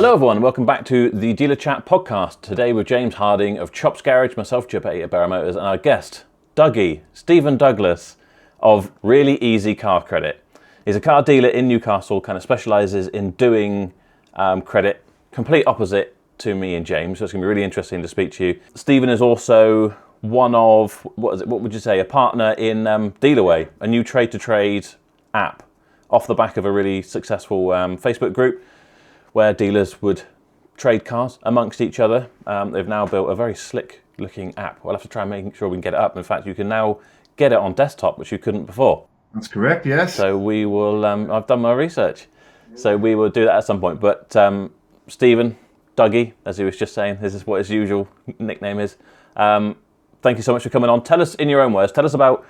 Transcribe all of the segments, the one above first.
Hello everyone, welcome back to the Dealerchat podcast. Today with James Harding of Chops Garage, myself, Chip at Barrow Motors, and our guest, Stephen Douglas of Really Easy Car Credit. He's a car dealer in Newcastle, kind of specialises in doing credit, complete opposite to me and James, so it's going to be really interesting to speak to you. Stephen is also one of, what would you say, a partner in Dealerway, a new trade-to-trade app off the back of a really successful Facebook group where dealers would trade cars amongst each other. They've now built a very slick looking app. We'll have to try and make sure we can get it up. In fact, you can now get it on desktop, which you couldn't before. That's correct, yes. So we will, I've done my research. So we will do that at some point. But Stephen, Dougie, as he was just saying, this is what his usual nickname is. Thank you so much for coming on. Tell us, in your own words, tell us about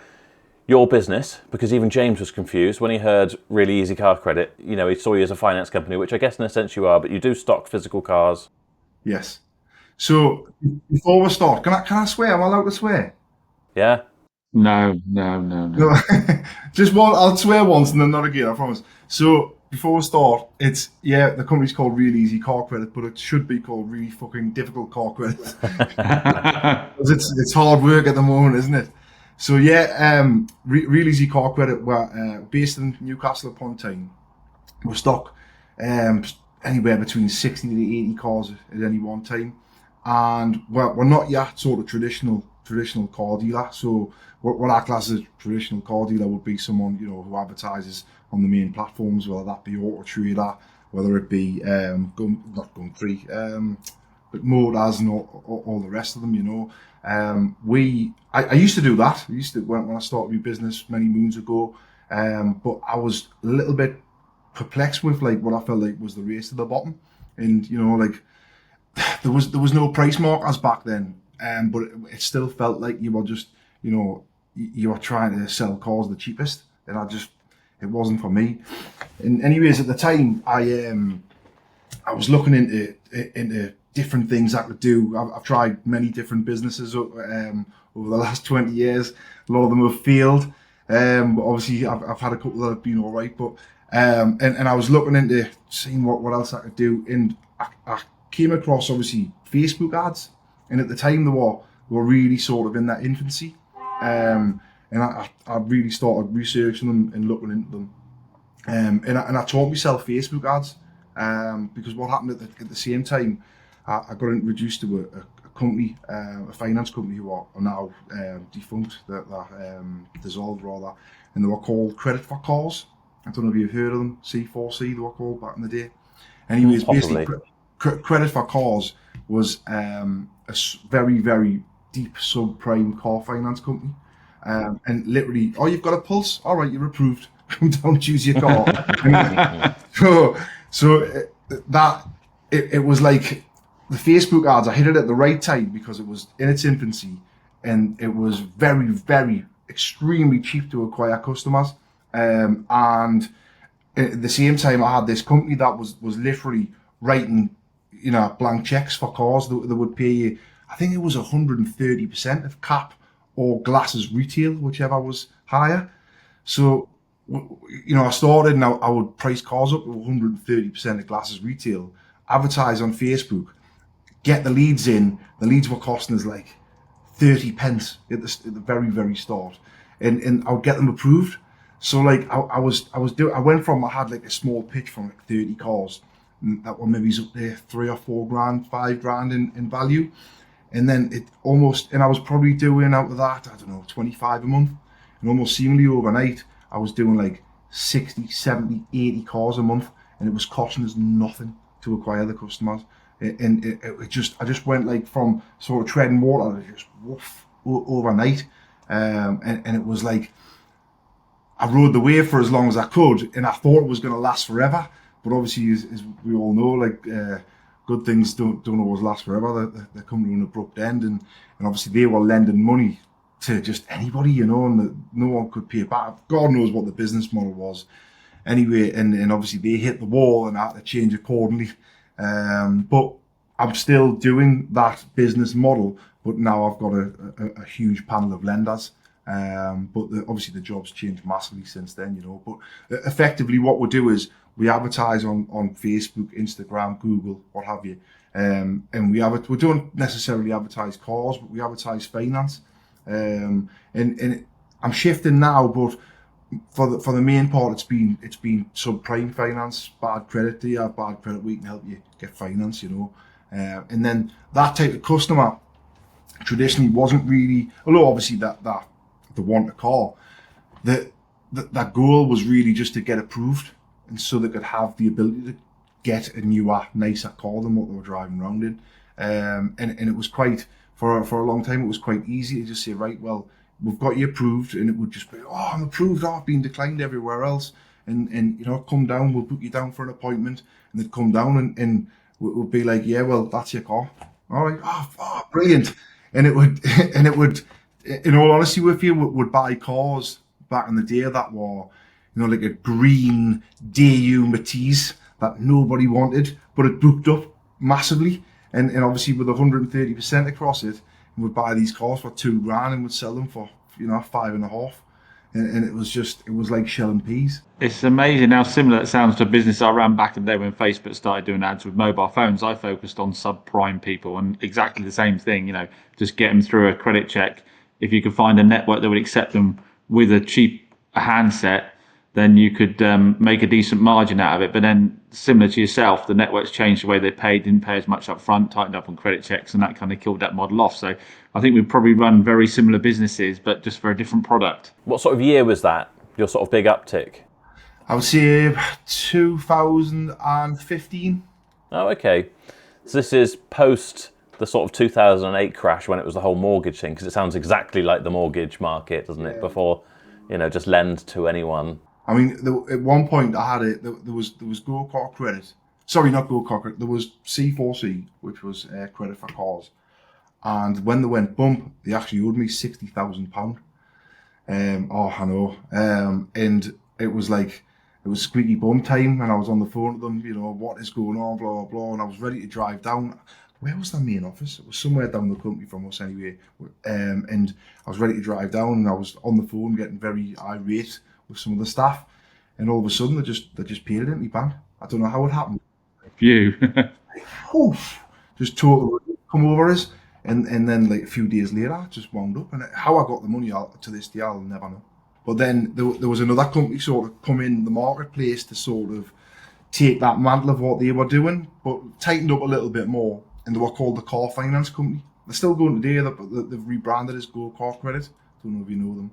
your business, because even James was confused when he heard Really Easy Car Credit. You know, he saw you as a finance company, which I guess in a sense you are, but you do stock physical cars. Yes. So before we start, can I swear? Am I allowed to swear? Yeah. No. Just one. I'll swear once and then not again, I promise. So before we start, the company's called Really Easy Car Credit, but it should be called Really Fucking Difficult Car Credit. it's hard work at the moment, isn't it? So Real Easy Car Credit, we're based in Newcastle upon Tyne. We stock anywhere between 60 to 80 cars at any one time, and we're not yet sort of traditional car dealer. So what our class as a traditional car dealer would be someone who advertises on the main platforms, whether that be Auto Trader, whether it be Gumtree, but Motors and all the rest of them. I used to do that. I used to when I started my business many moons ago, but I was a little bit perplexed with what I felt like was the race to the bottom, and there was no price markers back then, but it still felt like you were just you were trying to sell cars the cheapest, and it wasn't for me. And anyways, at the time I was looking into different things I could do. I've tried many different businesses over the last 20 years. A lot of them have failed. But obviously, I've had a couple that have been all right. But and I was looking into seeing what else I could do, and I came across obviously Facebook ads. And at the time, they were really sort of in that infancy. And I really started researching them and looking into them. And I taught myself Facebook ads because what happened at the same time, I got introduced to a company, a finance company who are now defunct, that dissolved rather, and they were called Credit for Cars. I don't know if you've heard of them. C4C they were called back in the day. Anyways, Possibly. basically, Credit for Cars was a very, very deep subprime car finance company, and literally, you've got a Pulse. All right, you're approved. Come down and choose your car. It was like the Facebook ads. I hit it at the right time because it was in its infancy, and it was very, very extremely cheap to acquire customers. And at the same time, I had this company that was literally writing, blank checks for cars that would pay you. I think it was 130% of cap or glasses retail, whichever was higher. So, I started and I would price cars up to 130% of glasses retail, advertise on Facebook, get the leads in. The leads were costing us like 30 pence at the very, very start. And I would get them approved. So I had like a small pitch from like 30 cars that were maybe up there $3 or $4 grand, $5 grand in value. And then I was probably doing out of that, I don't know, 25 a month. And almost seemingly overnight, I was doing like 60, 70, 80 cars a month, and it was costing us nothing to acquire the customers. And I just went like from sort of treading water to just woof overnight. And it was like, I rode the wave for as long as I could, and I thought it was going to last forever. But obviously, as we all know, good things don't always last forever. They come to an abrupt end, and obviously they were lending money to just anybody, and no one could pay it back. God knows what the business model was. Anyway, and obviously they hit the wall, and I had to change accordingly. But I'm still doing that business model, but now I've got a huge panel of lenders. But obviously the job's changed massively since then, you know. But effectively what we do is we advertise on Facebook, Instagram, Google, what have you. And we don't necessarily advertise cars, but we advertise finance. And I'm shifting now, but for the main part, it's been subprime finance, bad credit. Do you have bad credit? We can help you get finance, you know. And then that type of customer traditionally wasn't really, although obviously that they want a car, that goal was really just to get approved, and so they could have the ability to get a newer, nicer car than what they were driving around in. And it was quite, for a long time, it was quite easy to just say, right, well, we've got you approved, and it would just be, oh, I'm approved, oh, I've been declined everywhere else, and you know, come down, we'll book you down for an appointment, and they'd come down and would be like, yeah, well, that's your car. All right, oh brilliant. And it would, in all honesty with you, would buy cars back in the day that were, you know, like a green DU Matisse that nobody wanted, but it booked up massively. And obviously with 130% across it, would buy these cars for $2,000 and would sell them for, you know, 5.5. And it was like shelling peas. It's amazing how similar it sounds to a business I ran back in the day when Facebook started doing ads with mobile phones. I focused on subprime people, and exactly the same thing, you know, just get them through a credit check. If you could find a network that would accept them with a cheap handset, then you could make a decent margin out of it. But then, similar to yourself, the networks changed the way they paid, didn't pay as much up front, tightened up on credit checks, and that kind of killed that model off. So I think we've probably run very similar businesses, but just for a different product. What sort of year was that, your sort of big uptick? I would say 2015. Oh, okay. So this is post the sort of 2008 crash when it was the whole mortgage thing, because it sounds exactly like the mortgage market, doesn't it? Before, you know, just lend to anyone. I mean, at one point I had it. There was go-kart credit. Sorry, not go-kart credit. There was C4C, which was credit for cars. And when they went bump, they actually owed me £60,000. Oh, I know. And it was like, it was squeaky bum time, and I was on the phone to them, you know, what is going on, blah, blah, blah. And I was ready to drive down. Where was the main office? It was somewhere down the country from us anyway. And I was ready to drive down, and I was on the phone getting very irate with some of the staff. And all of a sudden, they just paid it in my bank. I don't know how it happened. You. Oof, just totally come over us. And then like a few days later, I just wound up. And how I got the money out to this day, I'll never know. But then there was another company sort of come in the marketplace to sort of take that mantle of what they were doing, but tightened up a little bit more. And they were called the Car Finance Company. They're still going today, but they've rebranded as Go-Kart Credit. Don't know if you know them.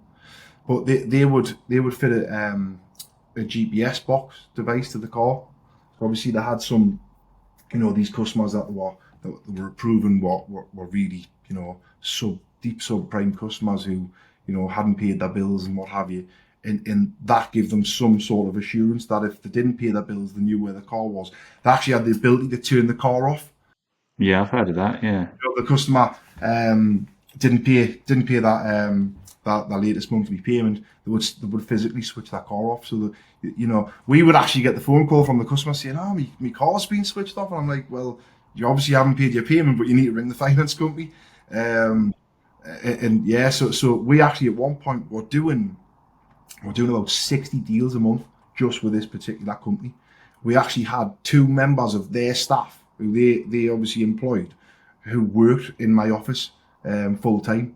But they would fit a GPS box device to the car. So obviously they had some, you know, these customers that were approving were really, you know, deep subprime customers who, you know, hadn't paid their bills and what have you. And that gave them some sort of assurance that if they didn't pay their bills, they knew where the car was. They actually had the ability to turn the car off. Yeah, I've heard of that. Yeah, You know, the customer didn't pay that latest monthly payment. They would physically switch that car off. So that, you know, we would actually get the phone call from the customer saying, "Oh, my car's been switched off," and I'm like, "Well, you obviously haven't paid your payment, but you need to ring the finance company." And yeah, so we actually at one point we're doing about 60 deals a month just with this particular company. We actually had 2 members of their staff who they obviously employed, who worked in my office full time.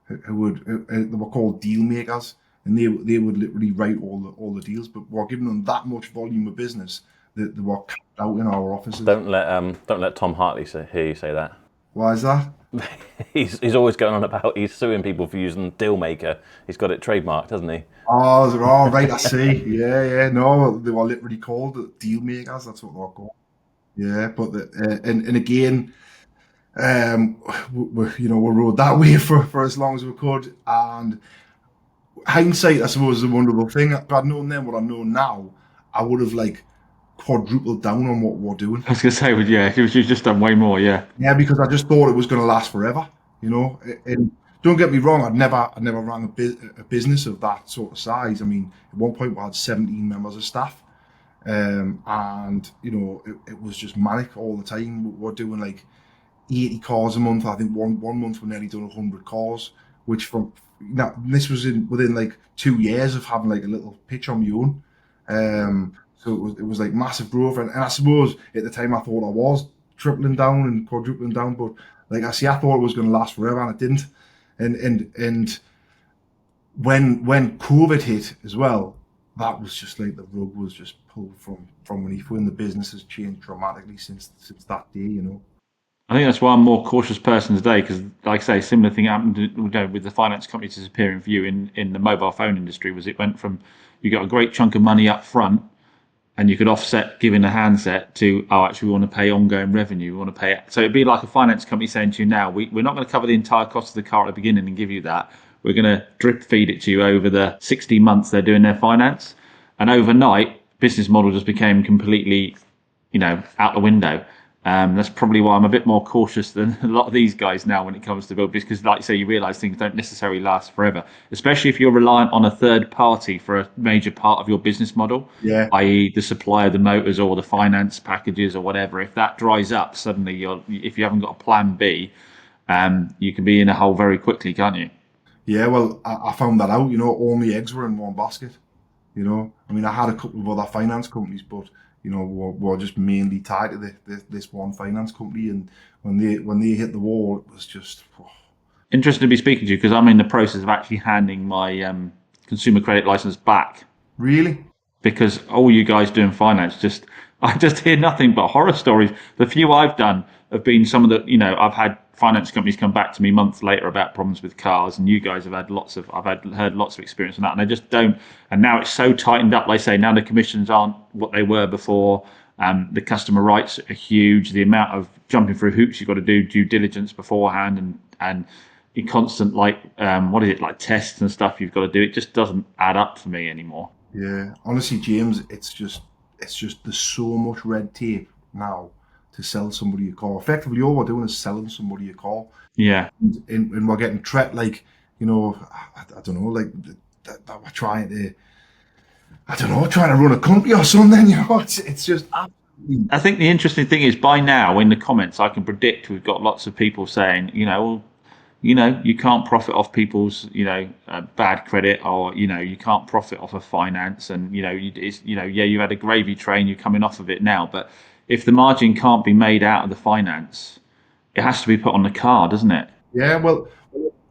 They were called deal makers, and they would literally write all the deals. But we're giving them that much volume of business that they were capped out in our offices. Don't let Tom Hartley hear you say that. Why is that? He's always going on about he's suing people for using deal maker. He's got it trademarked, hasn't he? Oh, right, I see. Yeah. No, they were literally called deal makers. That's what they were called. Yeah, but and again, we rode that way for as long as we could. And hindsight, I suppose, is a wonderful thing. If I'd known then what I know now, I would have like quadrupled down on what we're doing. I was going to say, yeah, you've just done way more. Yeah. Yeah, because I just thought it was going to last forever. You know, and don't get me wrong, I'd never ran a business of that sort of size. I mean, at one point we had 17 members of staff. And you know, it was just manic all the time. We're doing like 80 cars a month. I think one month we nearly done 100 cars. which this was within like 2 years of having like a little pitch on my own. So it was like massive growth, and I suppose at the time I thought I was tripling down and quadrupling down, but like I see, I thought it was going to last forever, and it didn't. And when COVID hit as well, that was just like the rug was just pulled from beneath, when the business has changed dramatically since that day, you know. I think that's why I'm a more cautious person today, because, like I say, similar thing happened with the finance company disappearing for you in the mobile phone industry. Was it went from you got a great chunk of money up front, and you could offset giving a handset to, oh, actually, we want to pay ongoing revenue. We want to pay it. So it'd be like a finance company saying to you, now, we're not going to cover the entire cost of the car at the beginning and give you that. We're going to drip feed it to you over the 16 months they're doing their finance. And overnight, business model just became completely, out the window. That's probably why I'm a bit more cautious than a lot of these guys now when it comes to build, because, like you say, you realise things don't necessarily last forever, especially if you're reliant on a third party for a major part of your business model, Yeah. i.e. the supplier of the motors or the finance packages or whatever. If that dries up, suddenly if you haven't got a plan B, you can be in a hole very quickly, can't you? Yeah, well, I found that out, all my eggs were in one basket, I mean, I had a couple of other finance companies, but were just mainly tied to this one finance company, and when they hit the wall, it was just. Oh. Interesting to be speaking to you, because I'm in the process of actually handing my consumer credit license back. Really? Because all you guys doing finance, I just hear nothing but horror stories. The few I've done have been some of the, I've had finance companies come back to me months later about problems with cars, and you guys have had heard lots of experience on that, and they just don't. And now it's so tightened up. Like I say, now the commissions aren't what they were before. The customer rights are huge. The amount of jumping through hoops you've got to do due diligence beforehand, and in constant like tests and stuff you've got to do. It just doesn't add up for me anymore. Yeah, honestly, James, it's just there's so much red tape now to sell somebody a car. Effectively, all we're doing is selling somebody a car. Yeah, and we're getting treated like, I don't know, like that we're trying to, trying to run a company or something. It's just absolutely. I think the interesting thing is, by now in the comments I can predict we've got lots of people saying, you can't profit off people's, bad credit, or you can't profit off of finance, and you had a gravy train, you're coming off of it now, but if the margin can't be made out of the finance, it has to be put on the car, doesn't it? Yeah, well,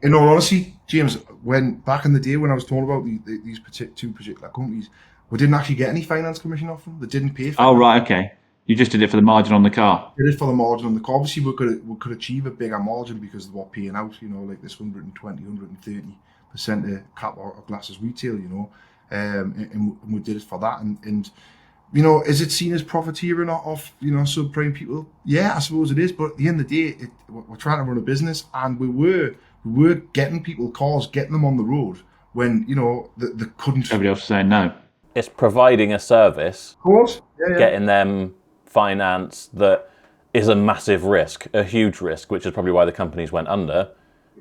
in all honesty, James, when back in the day when I was talking about these two particular companies, we didn't actually get any finance commission off them. They didn't pay for it. Oh, right, okay. You just did it for the margin on the car. Did it for the margin on the car. Obviously, we could achieve a bigger margin because they were paying out, like this 120, 130% of cap or glasses retail, and we did it for that. And is it seen as profiteering off, subprime people? Yeah, I suppose it is. But at the end of the day, we're trying to run a business, and we were getting people cars, getting them on the road when, they couldn't. Everybody else is saying no. It's providing a service, Of course. Yeah. Getting them finance that is a massive risk, a huge risk, which is probably why the companies went under.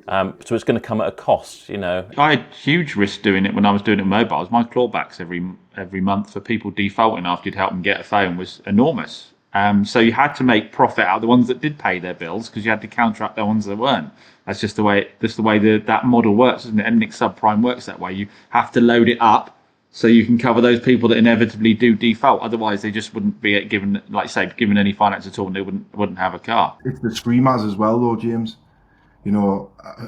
So it's going to come at a cost, I had huge risk doing it when I was doing it with mobiles. My clawbacks every month for people defaulting after you'd help them get a phone was enormous. So you had to make profit out of the ones that did pay their bills, because you had to counteract the ones that weren't. That's just the way that model works, isn't it? Anything subprime works that way. You have to load it up so you can cover those people that inevitably do default. Otherwise, they just wouldn't be given any finance at all, and they wouldn't have a car. It's the screamers as well, though, James. A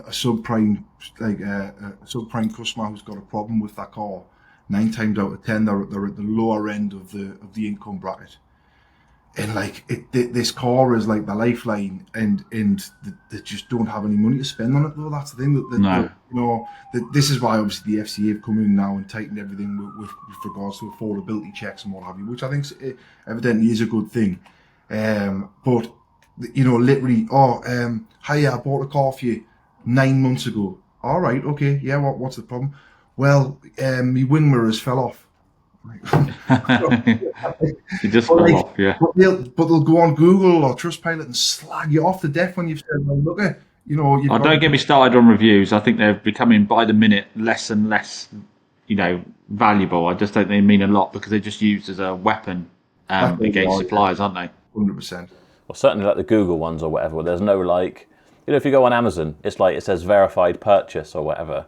subprime subprime customer who's got a problem with that car, 9 times out of 10 they're at the lower end of the income bracket, and this car is like the lifeline, and they just don't have any money to spend on it, though. That's the thing No. This is why obviously the FCA have come in now and tightened everything with regards to affordability checks and what have you, which I think evidently is a good thing. But literally, hi, I bought a car for you 9 months ago. All right, okay, yeah, what's the problem? Well, my wing mirrors fell off. It just fell off, yeah. But they'll go on Google or Trustpilot and slag you off to death when you've said, well, look at, don't get me started on reviews. I think they're becoming by the minute less and less, valuable. I just don't think they mean a lot, because they're just used as a weapon against suppliers, aren't they? 100%. Well, certainly like the Google ones or whatever, where there's no You know, if you go on Amazon, it's like it says verified purchase or whatever.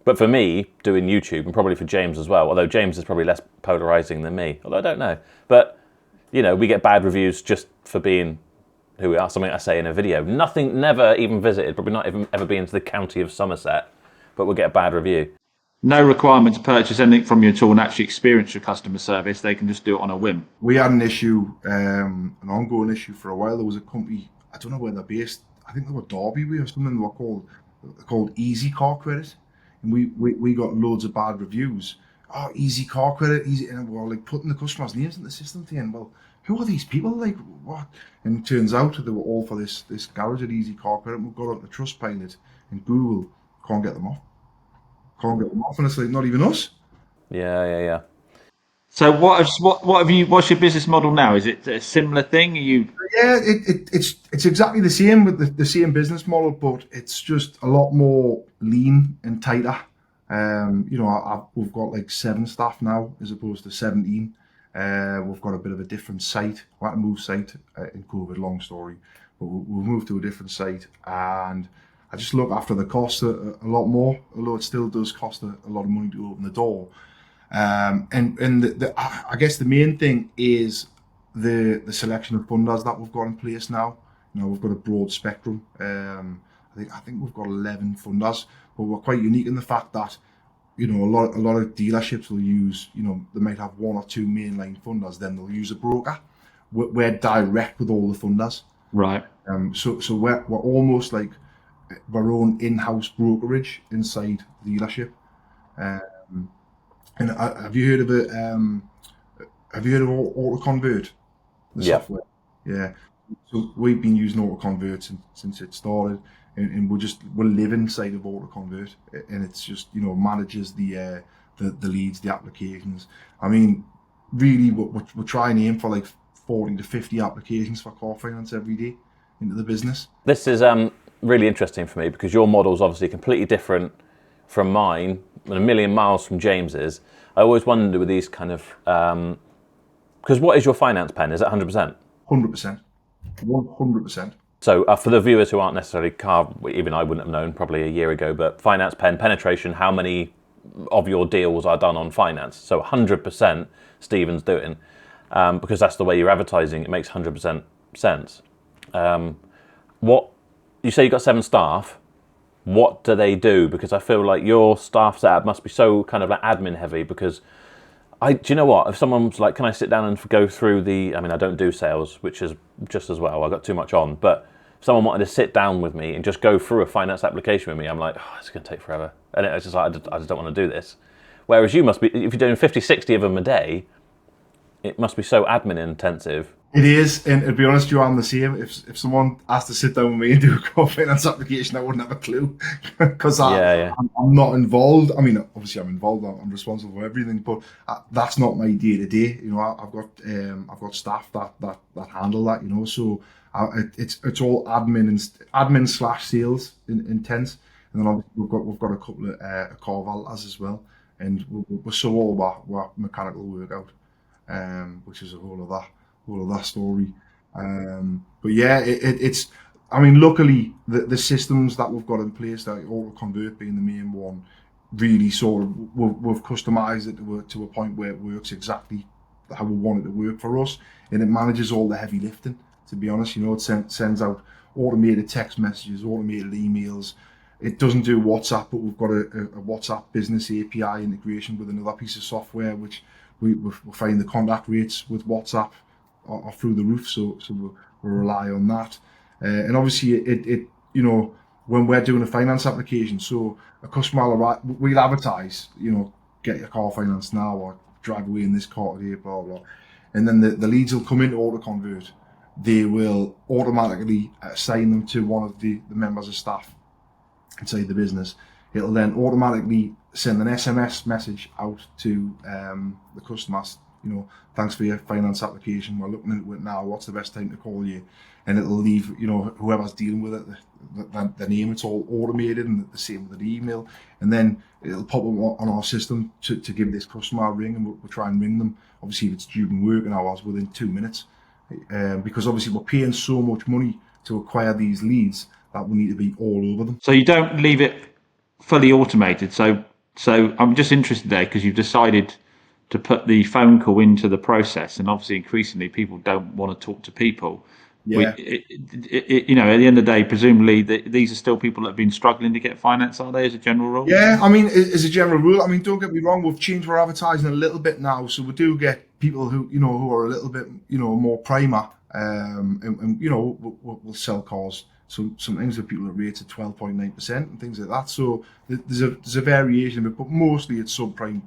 But for me, doing YouTube, and probably for James as well, although James is probably less polarizing than me, although I don't know. But, you know, we get bad reviews just for being who we are, something I say in a video. Nothing, never even visited, probably not even ever been to the county of Somerset, but we'll get a bad review. No requirement to purchase anything from you at all and actually experience your customer service. They can just do it on a whim. We had an issue, an ongoing issue for a while. There was a company, I don't know where they're based. I think they were Derby or something. They were called Easy Car Credit, and we got loads of bad reviews. Oh, Easy Car Credit, easy, and we're like putting the customers' names in the system. Thinking, well, who are these people? Like what? And it turns out they were all for this garage at Easy Car Credit. We've got onto Trustpilot and Google, can't get them off. Can't get them off, and it's like not even us. Yeah. So what's your business model now? Is it a similar thing? Are you? Yeah, it's exactly the same with the same business model, but it's just a lot more lean and tighter. You know, we've got like 7 staff now as opposed to 17. We've got a bit of a different site. We had to move site in COVID, long story, but we've moved to a different site, and I just look after the cost a lot more, although it still does cost a lot of money to open the door. And I guess the main thing is the selection of funders that we've got in place now. You know, we've got a broad spectrum. I think we've got 11 funders, but we're quite unique in the fact that, you know, a lot of dealerships will use, you know, they might have 1 or 2 mainline funders, then they'll use a broker. We're direct with all the funders. Right. So we're almost like our own in-house brokerage inside the dealership. And have you heard of it? Have you heard of AutoConvert? The software. Yeah. So we've been using AutoConvert since it started, and we live inside of AutoConvert, and it's just, you know, manages the leads, the applications. I mean, really, we're trying to aim for like 40 to 50 applications for car finance every day into the business. This is really interesting for me because your model is obviously completely different from mine and a million miles from James's. I always wonder with these kind of, because what is your finance pen? Is it 100%? 100%. 100%. So for the viewers who aren't necessarily car, even I wouldn't have known probably a year ago, but finance pen penetration, how many of your deals are done on finance? So 100% Stephen's doing, because that's the way you're advertising. It makes 100% sense. What you say you got 7 staff. What do they do? Because I feel like your staff setup must be so kind of like admin heavy. Because do you know what? If someone's like, can I sit down and go through I mean, I don't do sales, which is just as well. I got too much on. But if someone wanted to sit down with me and just go through a finance application with me, I'm like, oh, it's going to take forever. And it's just like, I just don't want to do this. Whereas you must be, if you're doing 50, 60 of them a day, it must be so admin intensive. It is, and to be honest, I'm the same. If someone asked to sit down with me and do a car finance application, I wouldn't have a clue because I'm not involved. I mean, obviously I'm involved. I'm responsible for everything, but that's not my day to day. You know, I've got staff that handle that. You know, so it's all admin / sales intense, and then obviously we've got a couple of car valeters as well, and we saw all our mechanical work out, which is a whole of that story. But yeah, it's. I mean, luckily the systems that we've got in place, like AutoConvert being the main one, really sort of we've customized it to a point where it works exactly how we want it to work for us, and it manages all the heavy lifting. To be honest, you know, it sends out automated text messages, automated emails. It doesn't do WhatsApp, but we've got a WhatsApp business API integration with another piece of software, which we find the contact rates with WhatsApp are through the roof, so we rely on that. And obviously, it you know, when we're doing a finance application, so a customer we'll advertise, you know, get your car financed now or drive away in this car today, blah blah, and then the leads will come into AutoConvert. They will automatically assign them to one of the members of staff inside the business. It'll then automatically send an SMS message out to the customers. You know, thanks for your finance application. We're looking into it now. What's the best time to call you? And it'll leave, you know, whoever's dealing with it, the name. It's all automated, and the same with the email. And then it'll pop up on our system to give this customer a ring, and we'll try and ring them. Obviously, if it's during working hours, within 2 minutes, because obviously we're paying so much money to acquire these leads that will need to be all over them. So you don't leave it fully automated. So I'm just interested there because you've decided to put the phone call into the process, and obviously increasingly people don't want to talk to people. Yeah. At the end of the day, presumably these are still people that have been struggling to get finance, are they, as a general rule? Yeah, I mean, as a general rule, I mean, don't get me wrong, we've changed our advertising a little bit now, so we do get people who are a little bit, more primer, and we'll sell cars. So sometimes the people are rated 12.9% and things like that. So there's a variation of it, but mostly it's subprime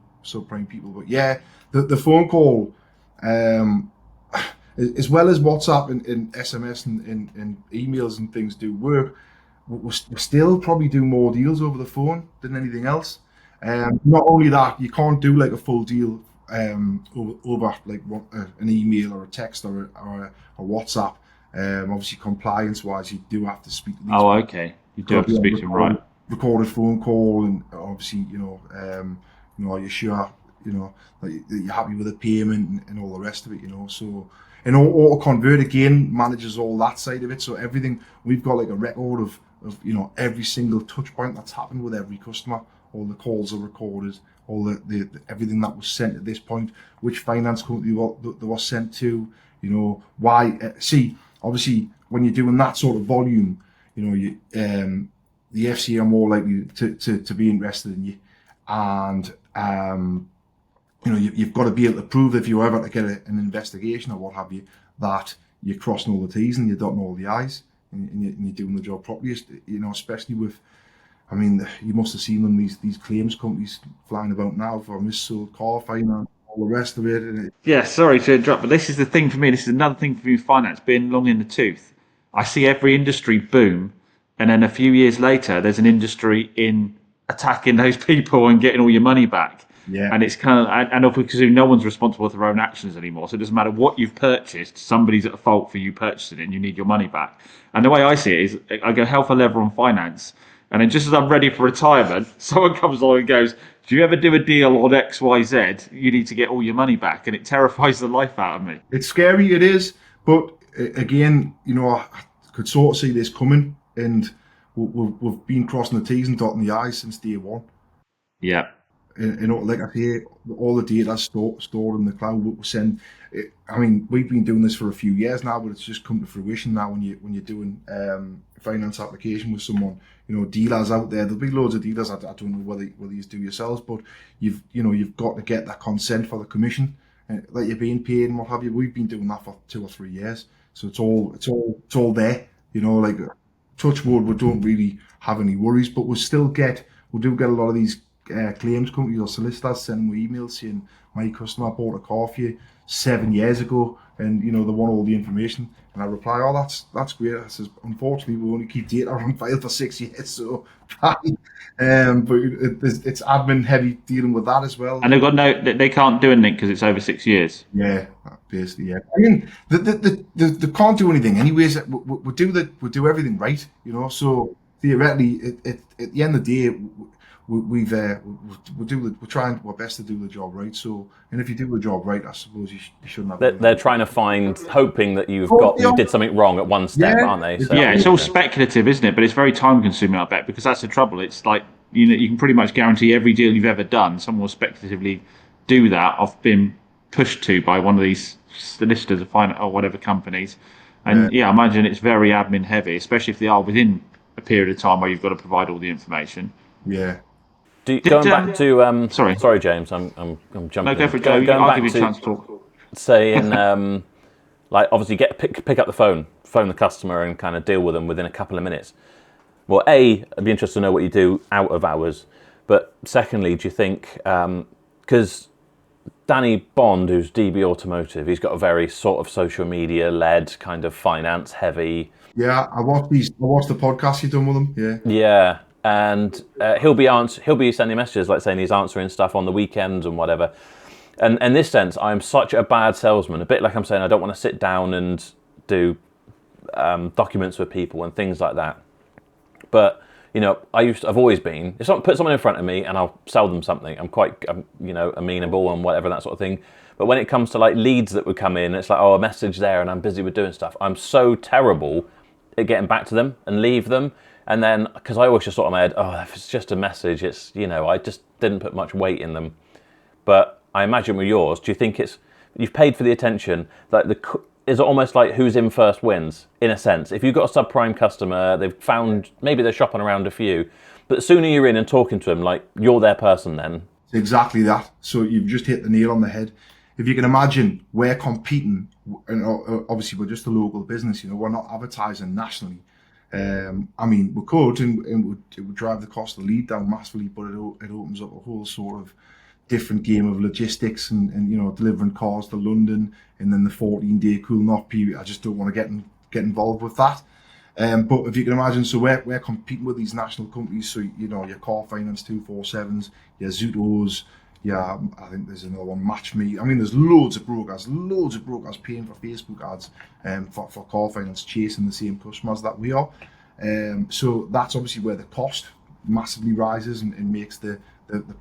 people. But yeah, the phone call, as well as WhatsApp and SMS and emails and things do work, we still probably do more deals over the phone than anything else. Not only that, you can't do like a full deal over like an email or a text or a WhatsApp. Obviously, compliance-wise, you do have to speak to these Oh, people. okay. You do have to speak to them, right? Recorded phone call, and obviously, are you sure, that you're happy with the payment and all the rest of it, So, and auto convert again manages all that side of it. So everything, we've got like a record of every single touch point that's happened with every customer. All the calls are recorded, all the everything that was sent at this point, which finance company they was sent to, why. Obviously, when you're doing that sort of volume, the FCA are more likely to be interested in you, and you've got to be able to prove, if you're ever to get an investigation or what have you, that you're crossing all the T's and you're dotting all the I's, and you're doing the job properly. Especially with, I mean, you must have seen them, these claims companies flying about now for missold car finance, all the rest of it. And Yeah, sorry to interrupt, but this is the thing for me. This is another thing for me with finance, being long in the tooth. I see every industry boom, and then a few years later, there's an industry in attacking those people and getting all your money back. Yeah. And it's kind of, and because no one's responsible for their own actions anymore. So it doesn't matter what you've purchased, somebody's at fault for you purchasing it and you need your money back. And the way I see it is, I go hell for leather on finance. And then just as I'm ready for retirement, someone comes along and goes, do you ever do a deal on XYZ? You need to get all your money back. And it terrifies the life out of me. It's scary, it is. But again, I could sort of see this coming. And we've been crossing the T's and dotting the I's since day one. Yeah. Like I say, all the data stored in the cloud. We send. I mean, we've been doing this for a few years now, but it's just come to fruition now. When you're doing finance application with someone, dealers out there. There'll be loads of dealers. I don't know whether you do yourselves, but you've got to get that consent for the commission that you're being paid and what have you. We've been doing that for 2 or 3 years, so it's all there. Like touch wood, we don't really have any worries, but we do get a lot of these claims companies or solicitors sending me emails saying, my customer bought a car for you 7 years ago, and they want all the information. And I reply, oh, that's great. I says, unfortunately, we only keep data on file for 6 years, so but it's admin heavy dealing with that as well. And they can't do anything because it's over 6 years. Yeah, basically, yeah. I mean, they can't do anything anyways. We do everything right, So theoretically, at the end of the day, we try our best to do the job right. So, and if you do the job right, I suppose you shouldn't have. They're trying to hoping that you did something wrong at one step, aren't they? So, yeah, it's all speculative, isn't it? But it's very time consuming, I bet, because that's the trouble. It's like, you can pretty much guarantee every deal you've ever done, someone will speculatively do that off being pushed to by one of these solicitors or whatever companies. And I imagine it's very admin heavy, especially if they are within a period of time where you've got to provide all the information. Yeah. Going back to sorry, James, I'm jumping. No, go for it, Joe. I'll give you a chance to talk. Saying, like, obviously, pick up the phone the customer, and kind of deal with them within a couple of minutes. Well, I'd be interested to know what you do out of hours. But secondly, do you think, because Danny Bond, who's DB Automotive, he's got a very sort of social media led, kind of finance heavy. Yeah, I watched the podcast you've done with him. Yeah. Yeah. And he'll be sending messages like saying he's answering stuff on the weekends and whatever. And in this sense, I'm such a bad salesman. A bit like I'm saying, I don't want to sit down and do documents with people and things like that. But I've always been. If someone put someone in front of me and I'll sell them something, I'm quite amenable and whatever, that sort of thing. But when it comes to like leads that would come in, it's like, oh, a message there, and I'm busy with doing stuff. I'm so terrible it getting back to them and leave them. And then, because I always just thought in my head, oh, if it's just a message, it's, I just didn't put much weight in them. But I imagine with yours, do you think you've paid for the attention, like is it almost like who's in first wins, in a sense? If you've got a subprime customer, they've found, maybe they're shopping around a few, but the sooner you're in and talking to them, like, you're their person then. It's exactly that. So you've just hit the nail on the head. If you can imagine, we're competing, and obviously we're just a local business, we're not advertising nationally. We could, and it would drive the cost of the lead down massively, but it opens up a whole sort of different game of logistics and delivering cars to London, and then the 14-day cooling off period. I just don't want to get involved with that. But if you can imagine, so we're competing with these national companies. So your Car Finance 247s, your Zootos, I think there's another one, Match Me. I mean, there's loads of brokers paying for Facebook ads for Car Finance, chasing the same customers that we are. So that's obviously where the cost massively rises and makes the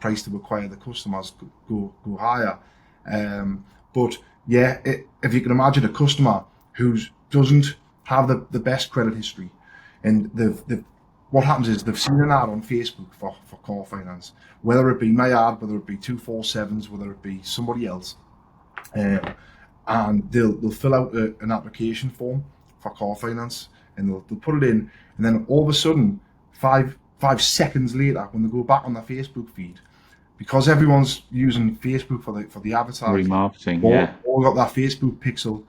price to acquire the customers go higher. But yeah, if you can imagine a customer who doesn't have the best credit history, and what happens is they've seen an ad on Facebook for Car Finance, whether it be my ad, whether it be 247s, whether it be somebody else, and they'll fill out an application form for Car Finance, and they'll put it in, and then all of a sudden, five seconds later, when they go back on their Facebook feed, because everyone's using Facebook for the advertising, remarketing, all got that Facebook pixel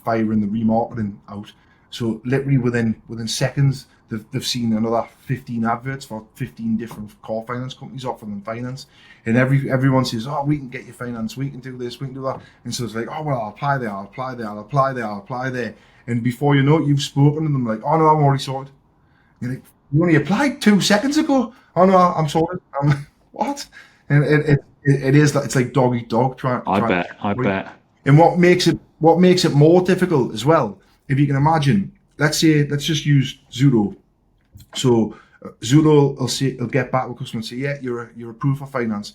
firing the remarketing out. So literally within seconds, they've seen another 15 adverts for 15 different car finance companies offering them finance, and everyone says, oh, we can get you finance, we can do this, we can do that, and so it's like, oh well, I'll apply there, and before you know it, you've spoken to them like, oh no, I'm already sorted. You're like, you only applied 2 seconds ago. Oh no, I'm sorted. What? And it is that, it's like dog eat dog. I bet. And what makes it more difficult as well, if you can imagine, let's just use Zooto. So Zooto will get back with customer and say, yeah, you're approved for finance.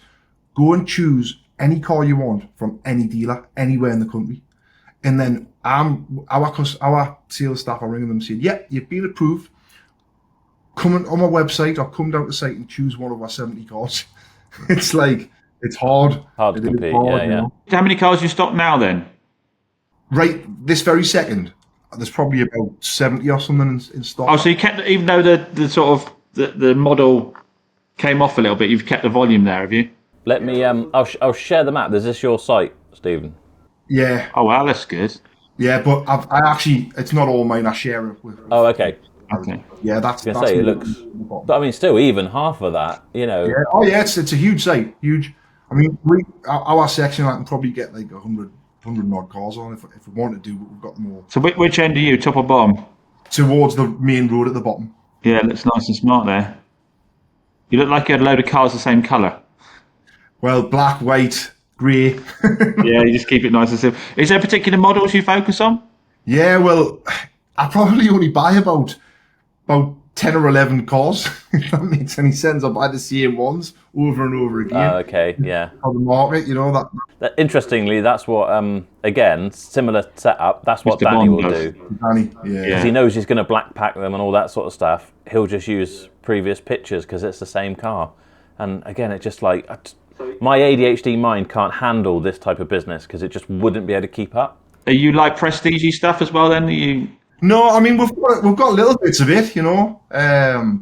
Go and choose any car you want from any dealer anywhere in the country, and then our sales staff are ringing them saying, yeah, you've been approved. Come on my website or come down to the site and choose one of our 70 cars. It's like, it's hard to compete. How many cars you stock now then? Right this very second, there's probably about 70 or something in stock. Oh, so you kept, even though the sort of the model came off a little bit, you've kept the volume there, have you? Let me I'll share the map. Is this your site, Stephen? Yeah. Oh wow, that's good. Yeah, but I actually, it's not all mine. I share it with. Oh, okay. Okay. Yeah, that's. I was going to say, it looks. But I mean, still, even half of that, Yeah. Oh yeah, it's a huge site, huge. I mean, our section, I can probably get like 100 odd cars on if we want to do, but we've got them all. So which end are you, top or bottom? Towards the main road at the bottom. Yeah, it looks nice and smart there. You look like you had a load of cars the same colour. Well, black, white, grey. Yeah, you just keep it nice and simple. Is there particular models you focus on? Yeah, well, I probably only buy about 10 or 11 cars, if that makes any sense. I buy the same ones over and over again. Okay, yeah. On the market, that. Interestingly, that's what, again, similar setup, that's what Mr. Danny Bond will does. do. Danny, yeah. Because he knows he's going to black pack them and all that sort of stuff. He'll just use previous pictures because it's the same car. And again, it's just like, my ADHD mind can't handle this type of business because it just wouldn't be able to keep up. Are you like prestige stuff as well then? No, I mean, we've got little bits of it,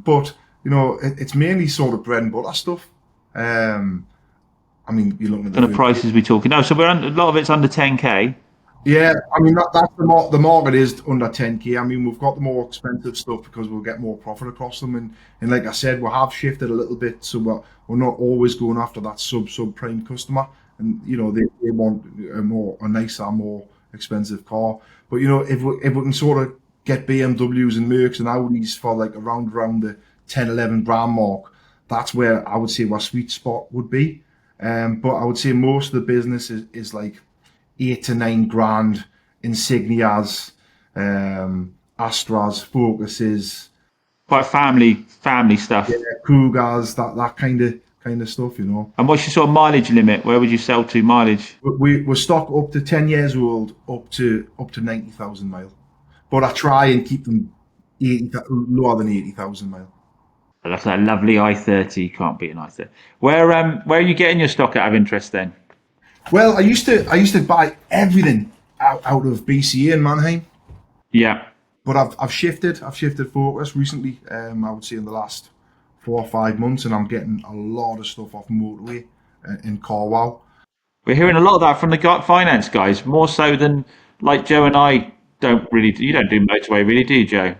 but it's mainly sort of bread and butter stuff. I mean, you're looking at the prices we talking. No, so a lot of it's under 10k. Yeah, I mean that's the market is under 10k. I mean, we've got the more expensive stuff because we'll get more profit across them, and like I said, we have shifted a little bit, so we're not always going after that subprime customer, and they want a nicer, more expensive car. But if we can sort of get BMWs and Mercs and Audis for like around the 10-11 grand mark, that's where I would say our sweet spot would be. But I would say most of the business is like 8 to 9 grand Insignias, Astras, Focuses, quite family stuff. Yeah, Cougars, that kind of stuff, And what's your sort of mileage limit? Where would you sell to mileage? We stock up to 10 years old, up to 90,000 miles. But I try and keep them lower than 80,000 mile. That's that lovely i30. You can't beat an i30. Where are you getting your stock out of interest then? Well, I used to buy everything out of BCA in Mannheim, Yeah. but I've shifted focus recently. I would say in the last 4 or 5 months, and I'm getting a lot of stuff off motorway in Carwow. We're hearing a lot of that from the finance guys, more so than like Joe and I don't really. You don't do motorway, really, do you, Joe?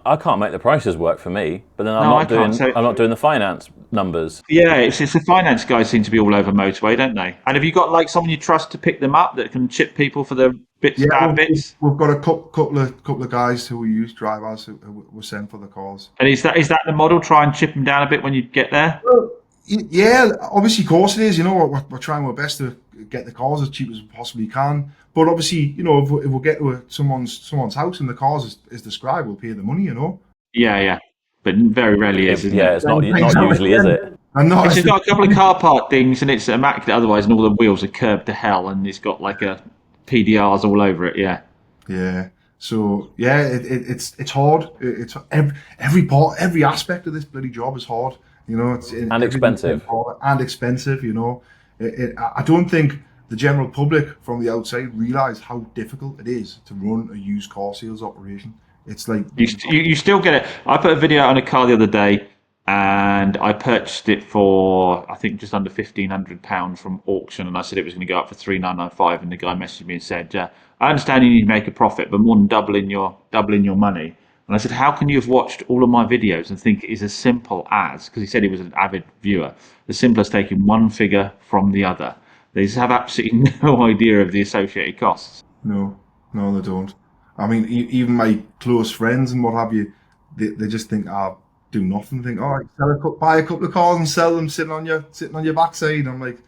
I can't make the prices work for me, but then I'm No, I not can't. doing So I'm not doing the finance numbers. yeah, it's the finance guys seem to be all over motorway, don't they? And have you got like someone you trust to pick them up that can chip people for the bits, Yeah, bad bits? we've got a couple of guys who we use, drivers who were sent for the calls. And is that the model? Try and chip them down a bit when you get there. Well, yeah, obviously, of course it is. You know, we're trying our best to get the cars as cheap as we possibly can. But obviously, you know, if we get to someone's house and the cars is described, we'll pay the money. You know. Yeah, yeah, but very rarely is, isn't Yeah, it? it's not usually, is it? I'm It's not. just got a couple of car park things, and it's immaculate otherwise, and all the wheels are curved to hell, and it's got like a PDRs all over it. Yeah. Yeah. So yeah, it's hard. It's every aspect of this bloody job is hard. You know, And expensive. and expensive. You know, I don't think the general public from the outside realize how difficult it is to run a used car sales operation. It's like You still get it. I put a video out on a car the other day, and I purchased it for I think just under £1,500 from auction, and I said it was going to go up for 3,995, and the guy messaged me and said, "I understand you need to make a profit, but more than doubling your money." And I said, "How can you have watched all of my videos and think it is as simple as?" Because he said he was an avid viewer, as simple as taking one figure from the other. They just have absolutely no idea of the associated costs. no, no, they don't. I mean, even my close friends and what have you, they just think, do nothing. Think, oh, buy a couple of cars and sell them sitting on your backside. I'm like,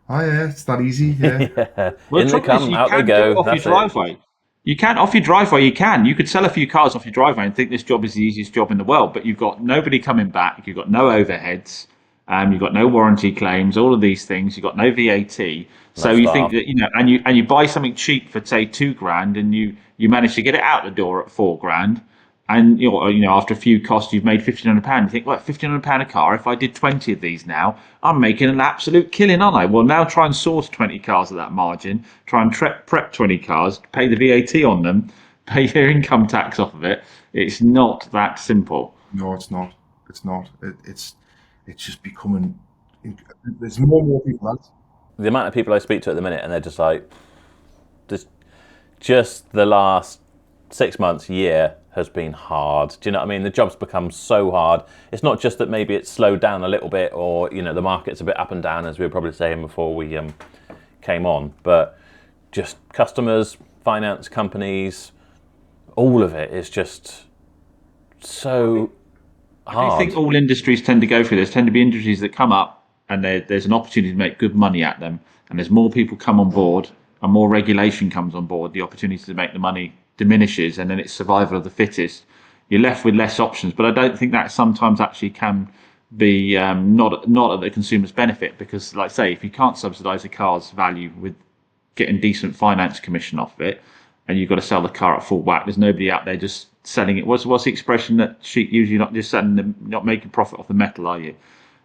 oh yeah, it's that easy. Yeah, Yeah. Well, In the they trouble is, come, you out they can do it go. off your That's it. driveway. You can off your driveway. You can. You could sell a few cars off your driveway and think this job is the easiest job in the world. But you've got nobody coming back. You've got no overheads. You've got no warranty claims. All of these things. You've got no VAT. So No you think staff. that and you buy something cheap for say 2 grand, and you manage to get it out the door at 4 grand. And after a few costs, you've made £1,500. You think, well, £1,500 a car. If I did 20 of these now, I'm making an absolute killing, aren't I? Well, now try and source 20 cars at that margin. Try and prep 20 cars, pay the VAT on them, pay your income tax off of it. It's not that simple. no, it's not. It's not. It's just becoming. There's more and more people. The amount of people I speak to at the minute, and they're just like, just the last 6 months, year has been hard. Do you know what I mean? The job's become so hard. It's not just that maybe it's slowed down a little bit, or the market's a bit up and down, as we were probably saying before we came on, but just customers, finance companies, all of it is just so hard. I think all industries tend to go through this. Tend to be industries that come up, and there's an opportunity to make good money at them. And as more people come on board, and more regulation comes on board, the opportunity to make the money diminishes, and then it's survival of the fittest. You're left with less options. But I don't think that sometimes actually can be not at the consumer's benefit, because, like I say, if you can't subsidise a car's value with getting decent finance commission off of it, and you've got to sell the car at full whack, there's nobody out there just selling it. What's the expression that sheet usually not just selling them, not making profit off the metal, are you?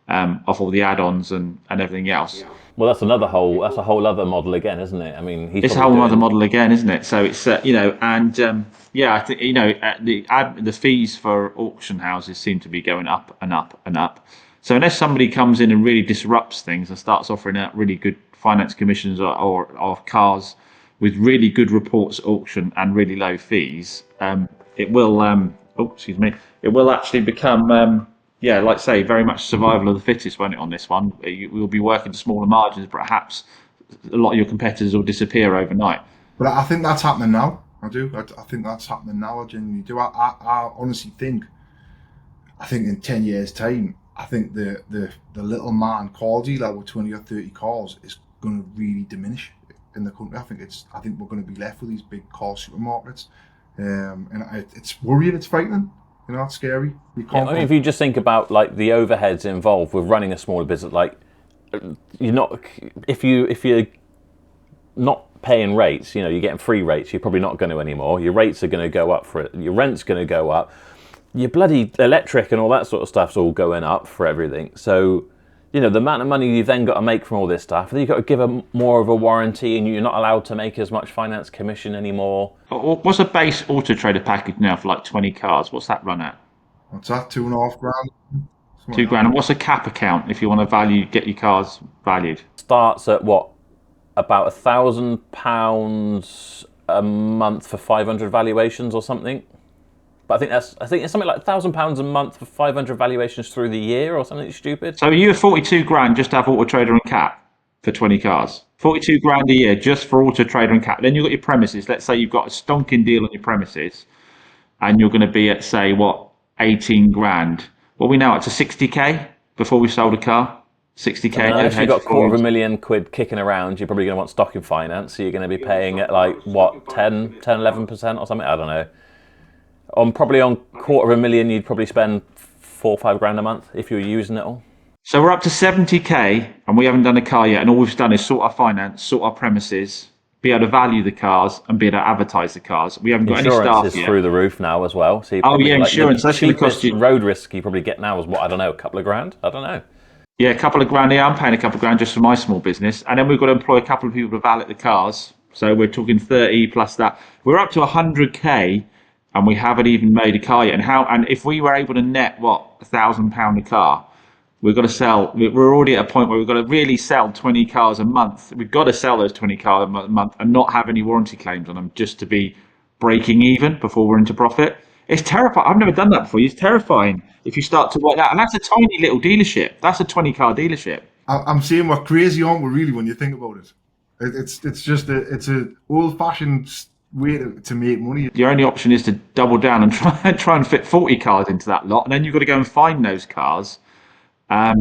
Off all the add-ons and everything else. Well, that's a whole other model again, isn't it? I mean, It's a whole other model again, isn't it? So it's yeah, I think the fees for auction houses seem to be going up and up and up. So unless somebody comes in and really disrupts things and starts offering out really good finance commissions or cars with really good reports at auction and really low fees, it will it will actually become like I say, very much survival of the fittest, won't it, on this one? We'll be working to smaller margins, perhaps a lot of your competitors will disappear overnight. But I think that's happening now. I do. I think that's happening now. I genuinely do. I honestly think. I think in 10 years' time, I think the little man car dealer with 20 or 30 cars is going to really diminish in the country. I think we're going to be left with these big car supermarkets, and it's worrying. It's frightening. It's scary. You Yeah, can't. I mean, if you just think about like the overheads involved with running a smaller business, like you're not if you're not paying rates. You know, you're getting free rates. You're probably not going to anymore. Your rates are going to go up for it. Your rent's going to go up. Your bloody electric and all that sort of stuff's all going up for everything. So, you know, the amount of money you've then got to make from all this stuff, then you've got to give them more of a warranty, and you're not allowed to make as much finance commission anymore. What's a base Auto Trader package now for like 20 cars? What's that run at? What's that? $2.5 grand. £2 grand. And what's a cap account if you want to get your cars valued? Starts at what, about £1,000 a month for 500 valuations or something. But I think it's something like £1,000 a month for 500 valuations through the year or something stupid. So you have 42 grand just to have Auto Trader and cap for 20 cars. 42 grand a year just for Auto Trader and cap. Then you've got your premises. Let's say you've got a stonking deal on your premises, and you're going to be at, say, 18 grand. What are we now up to 60k before we sold a car? 60k. If you've got £250,000 kicking around, you're probably going to want stock in finance. So you're going to be paying at like what, 11% or something. I don't know. Probably on £250,000, you'd probably spend 4 or 5 grand a month if you were using it all. So we're up to 70k, and we haven't done a car yet. And all we've done is sort our finance, sort our premises, be able to value the cars, and be able to advertise the cars. We haven't got any staff yet. Insurance is through the roof now as well. So insurance. That's going to cost you. Road risk you probably get now is what, I don't know, a couple of grand. I don't know. Yeah, a couple of grand. Yeah, I'm paying a couple of grand just for my small business, and then we've got to employ a couple of people to valet the cars. So we're talking 30 plus that. We're up to 100k. And we haven't even made a car yet. And if we were able to net £1,000 a car, we've got to sell. We're already at a point where we've got to really sell 20 cars a month. We've got to sell those 20 cars a month and not have any warranty claims on them, just to be breaking even before we're into profit. It's terrifying. I've never done that before. It's terrifying if you start to work that. And that's a tiny little dealership. That's a 20-car dealership. I'm saying we're crazy, aren't we? Really, when you think about it, it's just a old-fashioned way to make money. Your only option is to double down and try and fit 40 cars into that lot, and then you've got to go and find those cars, and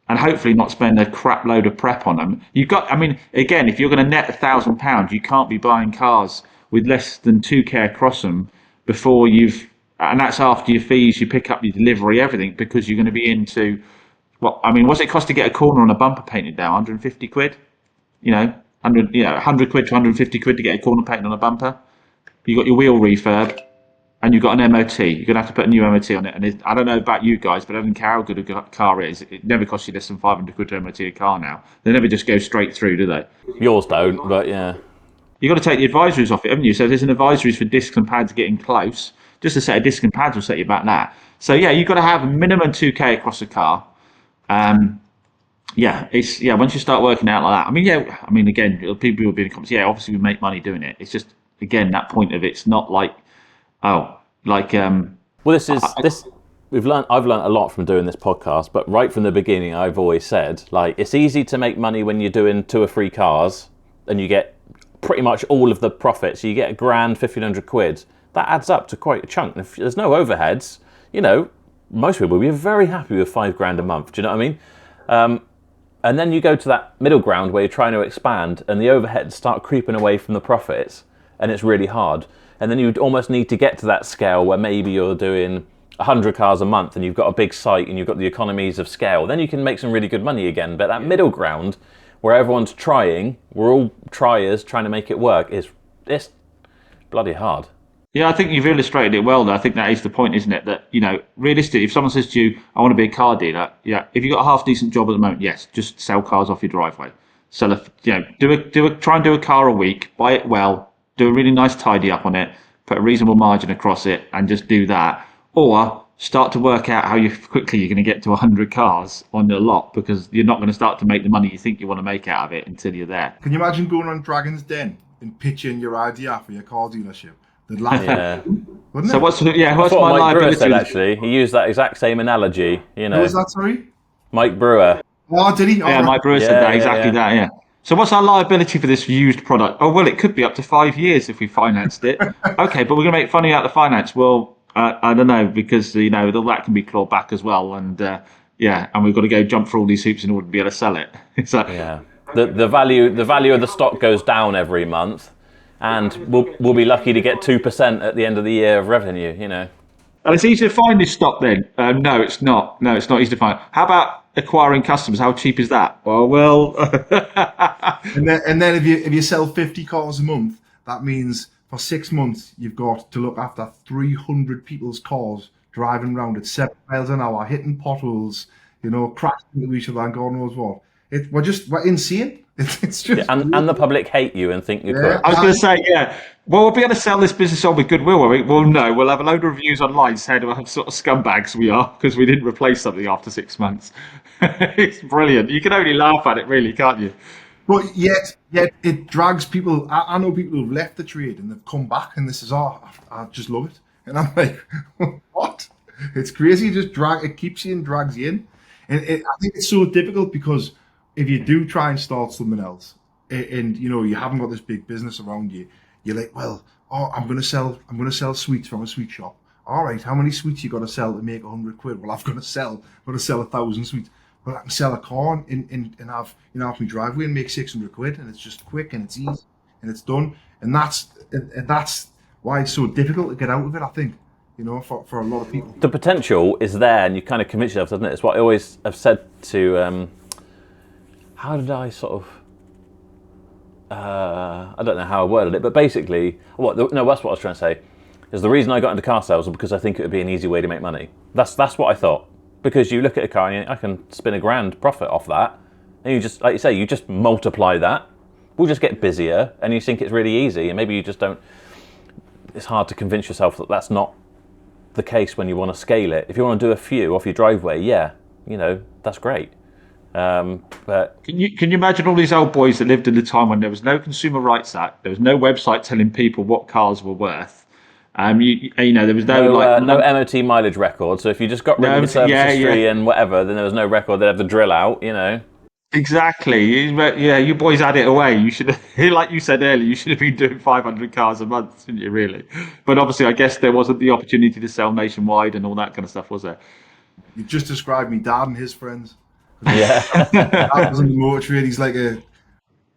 hopefully not spend a crap load of prep on them. Again, if you're going to net £1,000, you can't be buying cars with less than 2k across them before and that's after your fees, your pickup, your delivery, everything, because you're going to be into what's it cost to get a corner on a bumper painted now? 150 quid, 100 quid to 150 quid to get a corner painted on a bumper. You got your wheel refurb, and you've got an MOT. You're gonna have to put a new MOT on it. And I don't know about you guys, but I don't care how good a car is. It never costs you less than 500 quid to MOT a car now. They never just go straight through, do they? Yours don't, but yeah. You've got to take the advisories off it, haven't you? So there's an advisories for discs and pads getting close. Just a set of discs and pads will set you back that. So yeah, you've got to have a minimum 2k across a car. Once you start working out like that, again, people will be in the comments, obviously we make money doing it. It's just, again, that point of it's not like, I've learned a lot from doing this podcast, but right from the beginning, I've always said, it's easy to make money when you're doing 2 or 3 cars and you get pretty much all of the profits. You get £1,000, 1,500 quid. That adds up to quite a chunk. If there's no overheads, most people will be very happy with £5,000 a month. Do you know what I mean? And then you go to that middle ground where you're trying to expand and the overheads start creeping away from the profits, and it's really hard. And then you'd almost need to get to that scale where maybe you're doing 100 cars a month and you've got a big site and you've got the economies of scale. Then you can make some really good money again. But that middle ground where everyone's trying, we're all triers trying to make it work, it's bloody hard. Yeah, I think you've illustrated it well, though. I think that is the point, isn't it? That, realistically, if someone says to you, I want to be a car dealer, if you've got a half-decent job at the moment, yes, just sell cars off your driveway. Try and do a car a week, buy it well, do a really nice tidy up on it, put a reasonable margin across it, and just do that. Or start to work out how quickly you're going to get to 100 cars on your lot, because you're not going to start to make the money you think you want to make out of it until you're there. Can you imagine going on Dragon's Den and pitching your idea for your car dealership? They'd laugh at you, wouldn't so it? what's my Mike liability? Brewer said, actually, he used that exact same analogy. Who was that, sorry? Mike Brewer. Oh, did he? Yeah, Mike Brewer said that, exactly that, yeah. So what's our liability for this used product? Oh, well, it could be up to 5 years if we financed it. Okay, but we're going to make funny out of the finance. Well, I don't know, because, all that can be clawed back as well. And, and we've got to go jump through all these hoops in order to be able to sell it. Yeah. The value of the stock goes down every month. And we'll be lucky to get 2% at the end of the year of revenue, And it's easy to find this stock then. No, it's not. No, it's not easy to find. How about acquiring customers? How cheap is that? Well, And then if you sell 50 cars a month, that means for 6 months you've got to look after 300 people's cars driving around at 7 miles an hour, hitting potholes, crashing into each other and God knows what. We're insane. It's Yeah, just and the public hate you and think you're yeah. I was crazy. going to say, yeah. Well, we'll be able to sell this business on with goodwill, won't we? Well, no, we'll have a load of reviews online saying what sort of scumbags we are because we didn't replace something after 6 months. It's brilliant. You can only laugh at it, really, can't you? But yet it drags people. I know people who've left the trade and they've come back and this is I just love it. And I'm like, what? It's crazy. It keeps you and drags you in. And I think it's so difficult because if you do try and start something else and you haven't got this big business around you, you're like, well, I'm gonna sell sweets from a sweet shop. All right, how many sweets you got to sell to make 100 quid? Well, I'm gonna sell 1,000 sweets. But I can sell a car and have off my driveway and make 600 quid, and it's just quick and it's easy and it's done. And that's why it's so difficult to get out of it. I think for a lot of people. The potential is there, and you kind of convince yourself, doesn't it? It's what I always have said to. How did I sort of? I don't know how I worded it, but basically, that's what I was trying to say. Is the reason I got into car sales was because I think it would be an easy way to make money. That's what I thought. Because you look at a car and you think, I can spin £1,000 profit off that, and you just, like you say, you just multiply that. We'll just get busier, and you think it's really easy, and maybe you just don't. It's hard to convince yourself that that's not the case when you want to scale it. If you want to do a few off your driveway, yeah, that's great. But Can you imagine all these old boys that lived in the time when there was no Consumer Rights Act, there was no website telling people what cars were worth. There was no no MOT mileage record. So if you just got rid of the service history and whatever, then there was no record. They'd have to drill out. Exactly. Yeah, you boys had it away. You should, like you said earlier, you should have been doing 500 cars a month, didn't you? Really? But obviously, I guess there wasn't the opportunity to sell nationwide and all that kind of stuff, was there? You just described me dad and his friends. Yeah. Dad was in the motor trade. He's like a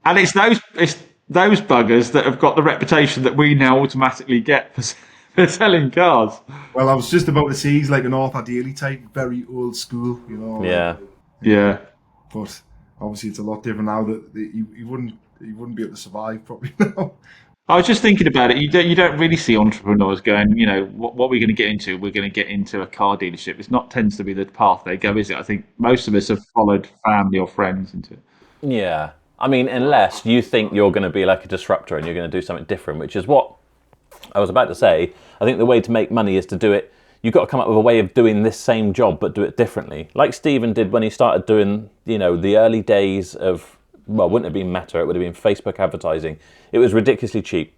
And it's those buggers that have got the reputation that we now automatically get for selling cars. well. I was just about to say he's like an Arthur Daly type, very old school. Yeah. Yeah. But obviously, it's a lot different now. That he wouldn't be able to survive probably now. I was just thinking about it. You don't really see entrepreneurs going, what we're going to get into. We're going to get into a car dealership. It's not tends to be the path they go, is it? I think most of us have followed family or friends into it. Yeah. I mean, unless you think you're going to be like a disruptor and you're going to do something different, which is what I was about to say. I think the way to make money is to do it. You've got to come up with a way of doing this same job, but do it differently. Like Stephen did when he started doing, the early days of, well, it wouldn't have been Meta, it would have been Facebook advertising. It was ridiculously cheap.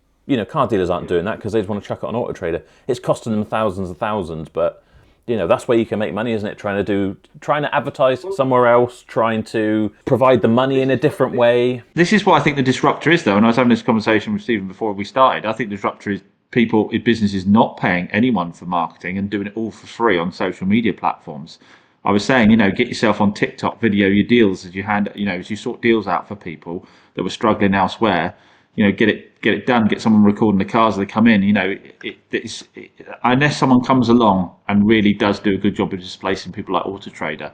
Car dealers aren't doing that because they just want to chuck it on Auto Trader. It's costing them thousands and thousands, but that's where you can make money, isn't it? Trying to advertise somewhere else, trying to provide the money in a different way. This is what I think the disruptor is, though. And I was having this conversation with Stephen before we started. I think the disruptor is people in businesses not paying anyone for marketing and doing it all for free on social media platforms. I was saying, get yourself on TikTok, video your deals as you sort deals out for people that were struggling elsewhere. Get it done. Get someone recording the cars as they come in. Unless someone comes along and really does do a good job of displacing people like Auto Trader,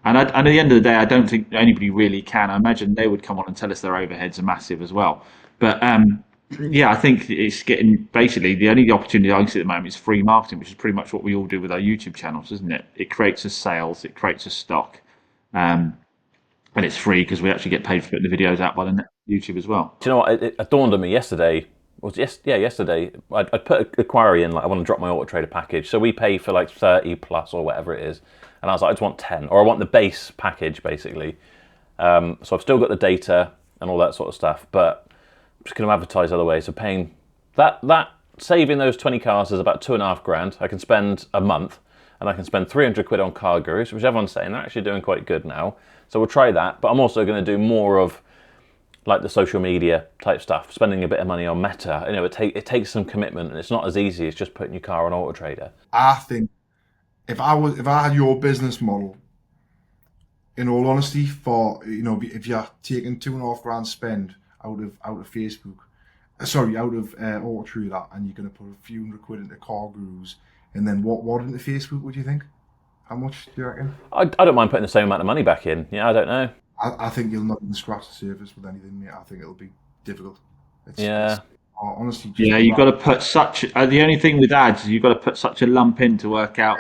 and at the end of the day, I don't think anybody really can. I imagine they would come on and tell us their overheads are massive as well. But yeah, I think it's getting basically the only opportunity I see at the moment is free marketing, which is pretty much what we all do with our YouTube channels, isn't it? It creates us sales, it creates us stock, and it's free because we actually get paid for putting the videos out by the YouTube as well. Do you know what? It dawned on me yesterday. Yesterday. I put a query in, like, I want to drop my Auto Trader package. So we pay for like 30 plus or whatever it is. And I was like, I just want 10, or I want the base package basically. So I've still got the data and all that sort of stuff, but I'm just going to advertise other ways. So paying that saving those 20 cars is about £2,500. I can spend a month, and I can spend 300 quid on car gurus, which everyone's saying they're actually doing quite good now. So we'll try that. But I'm also going to do more of like the social media type stuff, spending a bit of money on Meta. It takes some commitment, and it's not as easy as just putting your car on Auto Trader. I think if I had your business model, in all honesty, for if you're taking £2,500 spend out of Facebook, out of Auto Trader, and you're going to put a few hundred quid into car gurus, and then what into Facebook? Would you think? How much do you reckon? I don't mind putting the same amount of money back in. Yeah, I don't know. I think you'll not even scratch the surface with anything, mate. I think it'll be difficult. Yeah. Honestly, just Yeah, you've got to put such. The only thing with ads is you've got to put such a lump in to work out.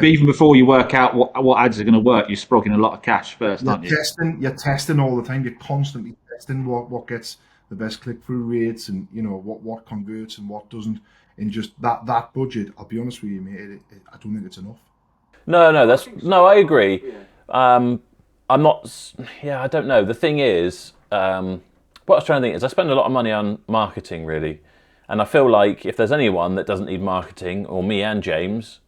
Even before you work out what ads are going to work, you're sprogging a lot of cash first, aren't you? You're testing all the time. You're constantly testing what gets the best click-through rates, and what converts and what doesn't. And just that budget, I'll be honest with you, mate. I don't think it's enough. No, I agree. I'm not. Yeah, I don't know. The thing is, what I was trying to think is, I spend a lot of money on marketing, really, and I feel like if there's anyone that doesn't need marketing, or me and James,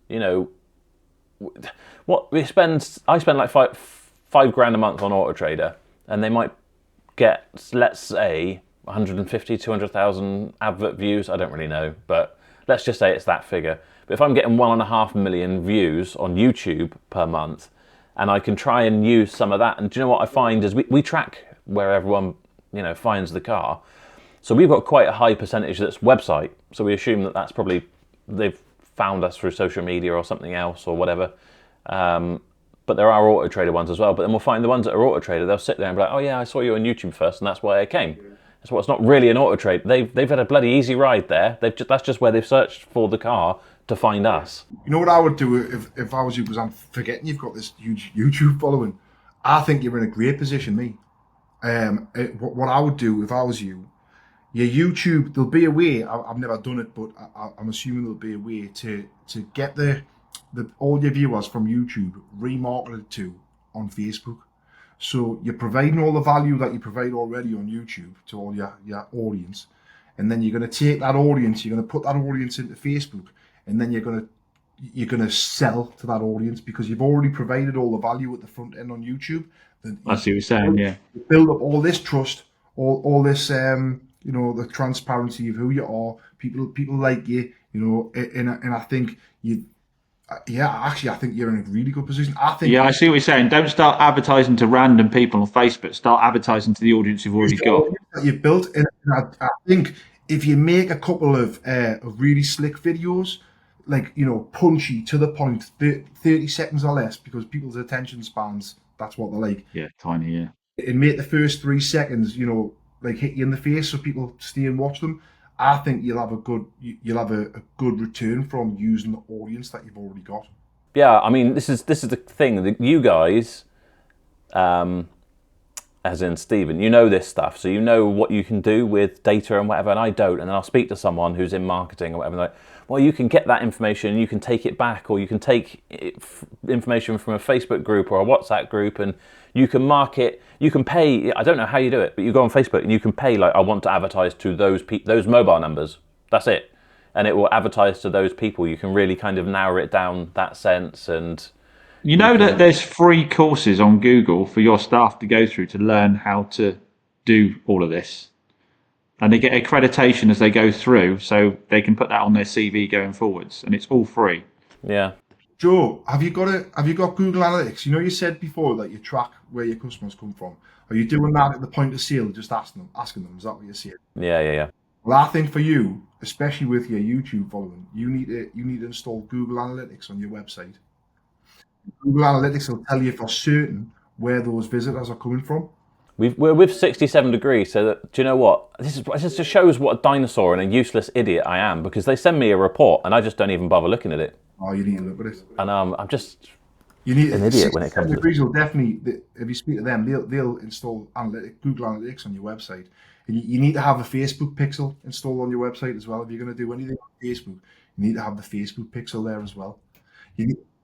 what I spend like five grand a month on Auto Trader, and they might get, let's say, 150, 200,000 advert views. I don't really know, but let's just say it's that figure. But if I'm getting 1.5 million views on YouTube per month, and I can try and use some of that, and do you know what I find is we track where everyone finds the car, so we've got quite a high percentage that's website. So we assume that that's probably they've found us through social media or something else or whatever. But there are Auto Trader ones as well. But then we'll find the ones that are Auto Trader, they'll sit there and be like, oh yeah, I saw you on YouTube first, and that's why I came. That's why it's not really an Auto Trader. They've had a bloody easy ride there. That's just where they've searched for the car to find us. You know what I would do if I was you, because I'm forgetting you've got this huge YouTube following. I think you're in a great position, me. What I would do if I was you, your YouTube, there'll be a way. I've never done it, but I'm assuming there'll be a way to get the all your viewers from YouTube remarketed to on Facebook. So you're providing all the value that you provide already on YouTube to all your audience, and then you're going to take that audience, you're going to put that audience into Facebook, and then you're going to sell to that audience because you've already provided all the value at the front end on YouTube. I see what you're saying. Yeah, you build up all this trust, all this the transparency of who you are. People like you, and I think you. Actually, I think you're in a really good position. I see what you're saying. Don't start advertising to random people on Facebook. Start advertising to the audience you've already got. That you've built, and I think if you make a couple of really slick videos, like punchy, to the point, 30 seconds or less, because people's attention spans, that's what they're like. Yeah, tiny. Yeah, and make the first 3 seconds, like hit you in the face, so people stay and watch them. I think you'll have a good return from using the audience that you've already got. Yeah, I mean, this is the thing that you guys, as in Stephen, you know this stuff, so you know what you can do with data and whatever, and I don't. And then I'll speak to someone who's in marketing or whatever, and they're like, well, you can get that information, you can take it back, or you can take information from a Facebook group or a WhatsApp group, and you can market, you can pay. I don't know how you do it, but you go on Facebook and you can pay, like, I want to advertise to those mobile numbers. That's it. And it will advertise to those people. You can really kind of narrow it down that sense. And you know that there's free courses on Google for your staff to go through to learn how to do all of this. And they get accreditation as they go through, so they can put that on their CV going forwards, and it's all free. Yeah. Joe, have you got Google Analytics? You said before that you track where your customers come from. Are you doing that at the point of sale, just asking them? Is that what you're saying? Yeah. Well, I think for you, especially with your YouTube following, you need to install Google Analytics on your website. Google Analytics will tell you for certain where those visitors are coming from. We're with 67 Degrees, so that, do you know what? This just shows what a dinosaur and a useless idiot I am, because they send me a report and I just don't even bother looking at it. Oh, you need to look at it. And I'm just an idiot when it comes to Degrees will definitely, if you speak to them, they'll install Google Analytics on your website. And you need to have a Facebook pixel installed on your website as well. If you're going to do anything on Facebook, you need to have the Facebook pixel there as well.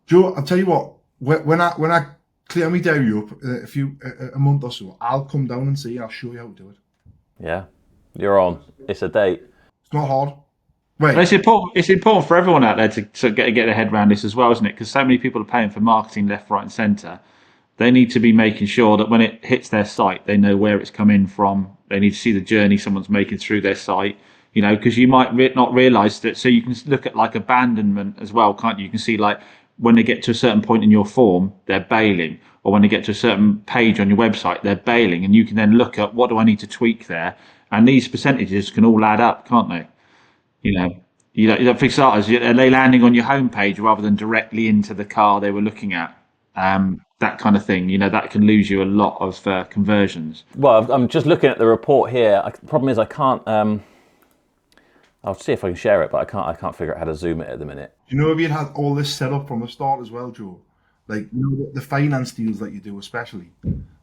Joe, I'll tell you what, when I clear me diary up a month or so, I'll come down and see you. I'll show you how to do it. Yeah, you're on. It's a date. It's not hard. Right. It's important for everyone out there to get their head around this as well, isn't it? Because so many people are paying for marketing left, right, and centre. They need to be making sure that when it hits their site, they know where it's coming from. They need to see the journey someone's making through their site. Because you might not realise that. So you can look at like abandonment as well, can't you? You can see like when they get to a certain point in your form, they're bailing, or when they get to a certain page on your website, they're bailing, and you can then look at what do I need to tweak there, and these percentages can all add up, can't they? For starters, are they landing on your homepage rather than directly into the car they were looking at? That kind of thing. That can lose you a lot of conversions. Well, I'm just looking at the report here. The problem is I can't. I'll see if I can share it, but I can't. I can't figure out how to zoom it at the minute. Do you know if you'd had all this set up from the start as well, Joe? Like, the finance deals that you do, especially.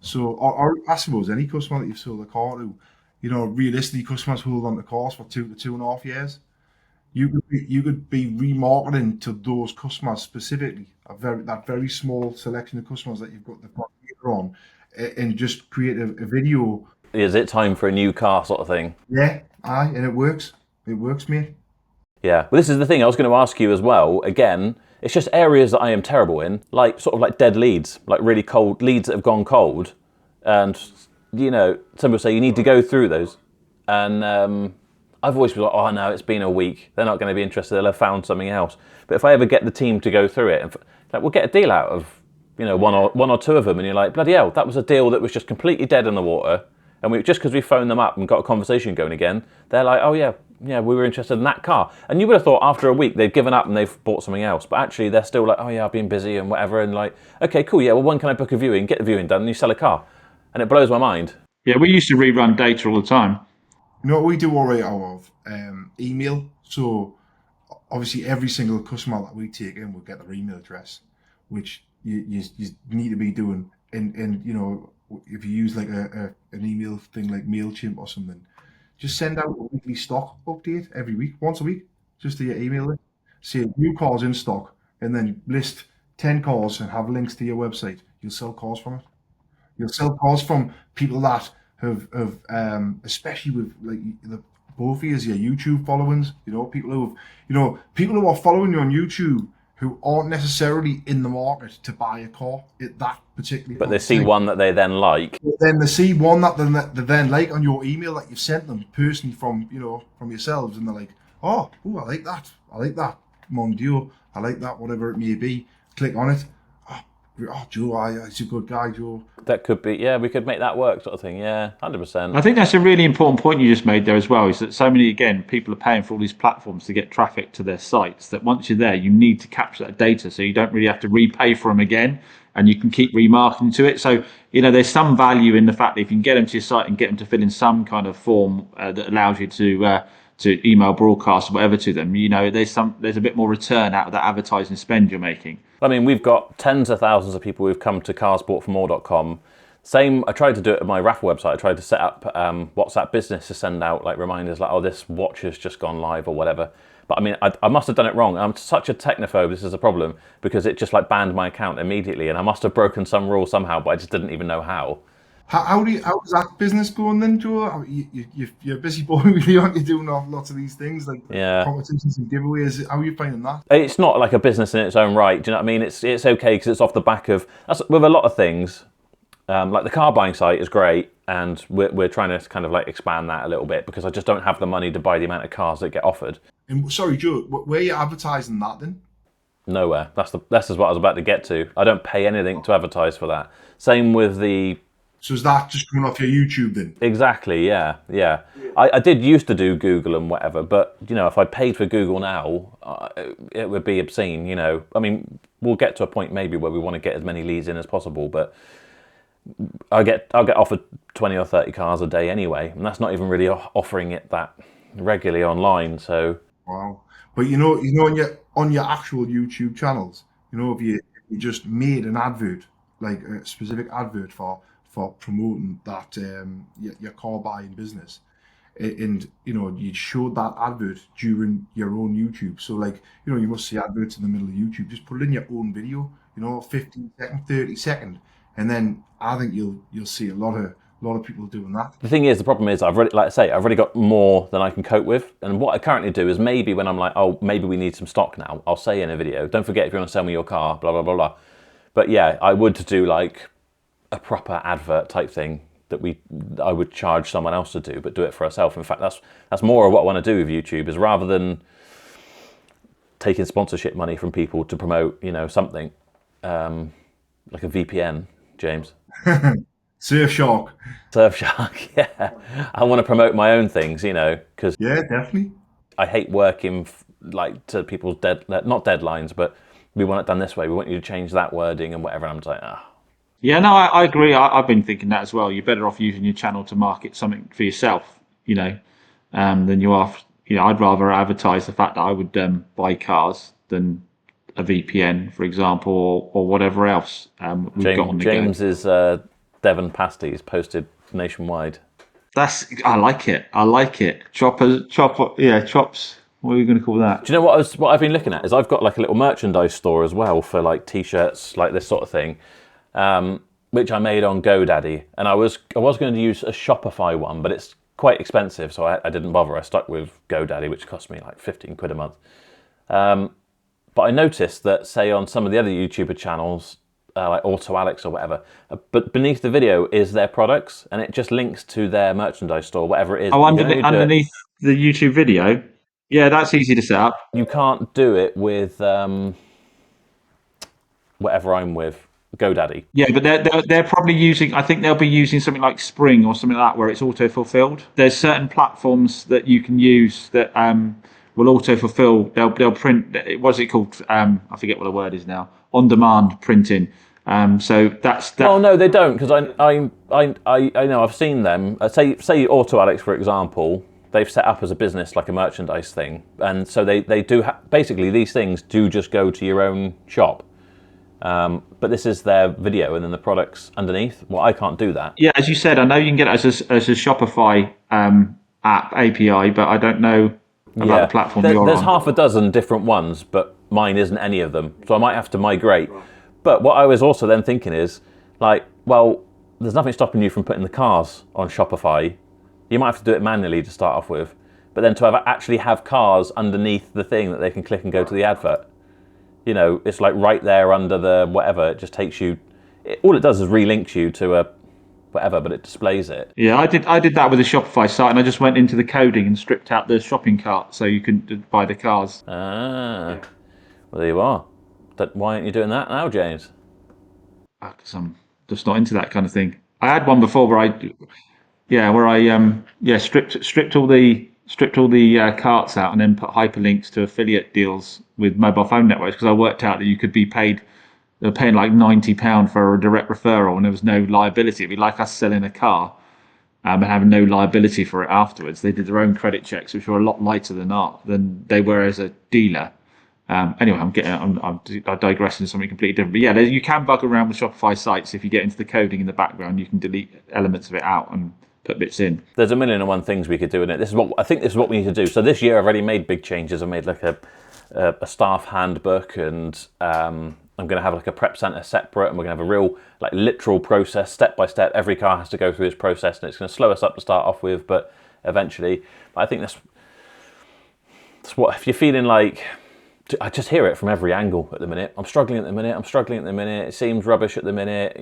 So, or I suppose any customer that you've sold a car to, realistically, customers hold on to cars for 2 to 2.5 years. You could be remarketing to those customers specifically, that very small selection of customers that you've got the data on, and just create a video. Is it time for a new car, sort of thing? Yeah, and it works. It works, mate. Yeah. Well, this is the thing I was going to ask you as well. Again, it's just areas that I am terrible in, like sort of like dead leads, like really cold leads that have gone cold, and some people say you need to go through those, and I've always been like, oh no, it's been a week. They're not going to be interested. They'll have found something else. But if I ever get the team to go through it, and we'll get a deal out of one or two of them, and you're like, bloody hell, that was a deal that was just completely dead in the water, and just because we phoned them up and got a conversation going again, they're like, oh yeah, we were interested in that car. And you would have thought after a week they've given up and they've bought something else, but actually they're still like, oh yeah, I've been busy and whatever, and like, okay, cool, yeah, well, when can I book a viewing? Get the viewing done, and you sell a car, and it blows my mind. Yeah, we used to rerun data all the time. You know what we do all right out of? Email. So obviously every single customer that we take in will get their email address, which you need to be doing. And if you use like an email thing like MailChimp or something, just send out a weekly stock update every week, once a week, just to your email list. Say new cars in stock, and then list 10 cars and have links to your website. You'll sell cars from it. You'll sell cars from people that have especially with like both of your YouTube followings. People who are following you on YouTube who aren't necessarily in the market to buy a car at that particular. But they see one that they then like. Then they see one that they then like on your email that you've sent them personally from yourselves, and they're like, I like that. I like that Mondio. I like that, whatever it may be. Click on it. Joe, he's a good guy, Joe. That could be, yeah, we could make that work, sort of thing. Yeah, 100%. I think that's a really important point you just made there as well, is that so many, again, people are paying for all these platforms to get traffic to their sites, that once you're there, you need to capture that data so you don't really have to repay for them again, and you can keep remarketing to it. So, there's some value in the fact that if you can get them to your site and get them to fill in some kind of form that allows you to email, broadcast, or whatever to them, there's a bit more return out of that advertising spend you're making. I mean, we've got tens of thousands of people who've come to carsboughtformore.com. Same, I tried to do it at my raffle website. I tried to set up WhatsApp Business to send out like reminders like, oh, this watch has just gone live or whatever. But I mean, I must have done it wrong. I'm such a technophobe, this is a problem, because it just like banned my account immediately, and I must have broken some rule somehow, but I just didn't even know how. How is that business going then, Joe? You're a busy boy, really, aren't you, doing lots of these things like competitions and giveaways? How are you finding that? It's not like a business in its own right. Do you know what I mean? It's okay because it's off the back of with a lot of things. Like the car buying site is great, and we're trying to kind of like expand that a little bit because I just don't have the money to buy the amount of cars that get offered. And sorry, Joe, where are you advertising that then? Nowhere. That's what I was about to get to. I don't pay anything to advertise for that. Same with the. So is that just coming off your YouTube then? Exactly, yeah. I did used to do Google and whatever, but if I paid for Google now, it would be obscene. I mean, we'll get to a point maybe where we want to get as many leads in as possible, but I'll get offered 20 or 30 cars a day anyway, and that's not even really offering it that regularly online. So wow, but on your actual YouTube channels, if you just made an advert, like a specific advert for promoting that your car buying business, and you showed that advert during your own YouTube. So like you must see adverts in the middle of YouTube. Just put it in your own video, 15 second, 30 second, and then I think you'll see a lot of people doing that. The problem is I've already got more than I can cope with, and what I currently do is maybe when I'm like, oh, maybe we need some stock now, I'll say in a video, don't forget if you want to sell me your car, blah blah blah blah. But yeah, I would do like a proper advert type thing that I would charge someone else to do, but do it for ourselves. In fact, that's more of what I want to do with YouTube, is rather than taking sponsorship money from people to promote, something like a VPN, James. Surfshark, yeah. I want to promote my own things, because yeah, definitely. I hate working like to people's not deadlines, but we want it done this way. We want you to change that wording and whatever. And I'm just like, ah. Yeah, no, I agree. I've been thinking that as well. You're better off using your channel to market something for yourself, than you are. I'd rather advertise the fact that I would buy cars than a VPN, for example, or whatever else we've got on the go. James is Devon pasties posted nationwide. I like it. I like it. Chops. What are you going to call that? Do you know what I've been looking at is I've got like a little merchandise store as well for like t-shirts, like this sort of thing, which I made on GoDaddy, and I was going to use a Shopify one, but it's quite expensive, so I didn't bother. I stuck with GoDaddy, which cost me like 15 quid a month. But I noticed that, say, on some of the other YouTuber channels, like Auto Alex or whatever, but beneath the video is their products, and it just links to their merchandise store, whatever it is. Oh, underneath the YouTube video? Yeah, that's easy to set up. You can't do it with whatever I'm with, GoDaddy. Yeah, but they're probably using. I think they'll be using something like Spring or something like that, where it's auto fulfilled. There's certain platforms that you can use that will auto fulfill. They'll print. What's it called? I forget what the word is now. On demand printing. So that's that. Oh no, they don't, because I know I've seen them. Say Auto Alex, for example. They've set up as a business like a merchandise thing, and so they do basically these things do just go to your own shop. But this is their video and then the products underneath. Well, I can't do that. Yeah, as you said, I know you can get it as a Shopify app API, but I don't know about the platform you're on. There's half a dozen different ones, but mine isn't any of them. So I might have to migrate. Right. But what I was also then thinking is, like, well, there's nothing stopping you from putting the cars on Shopify. You might have to do it manually to start off with, but then to actually have cars underneath the thing that they can click and go to the advert. It's like right there under the whatever. It just takes you. All it does is relinks you to a whatever, but it displays it. Yeah, I did that with a Shopify site, and I just went into the coding and stripped out the shopping cart so you couldn't buy the cars. Ah, well, there you are. Why aren't you doing that now, James? Because I'm just not into that kind of thing. I had one before where I stripped all the carts out and then put hyperlinks to affiliate deals with mobile phone networks, because I worked out that you could be paid. They were paying like £90 for a direct referral, and there was no liability. It'd be like us selling a car and having no liability for it afterwards. They did their own credit checks, which were a lot lighter than they were as a dealer. Anyway, I digress into something completely different. But yeah, you can bug around with Shopify sites. If you get into the coding in the background, you can delete elements of it out and put bits in. There's a million and one things we could do in it. I think this is what we need to do. So this year I've already made big changes. I made like a staff handbook, and I'm going to have like a prep center separate, and we're going to have a real like literal process, step by step. Every car has to go through this process, and it's going to slow us up to start off with, but eventually. I think that's what, if you're feeling like, I just hear it from every angle at the minute. I'm struggling at the minute. It seems rubbish at the minute.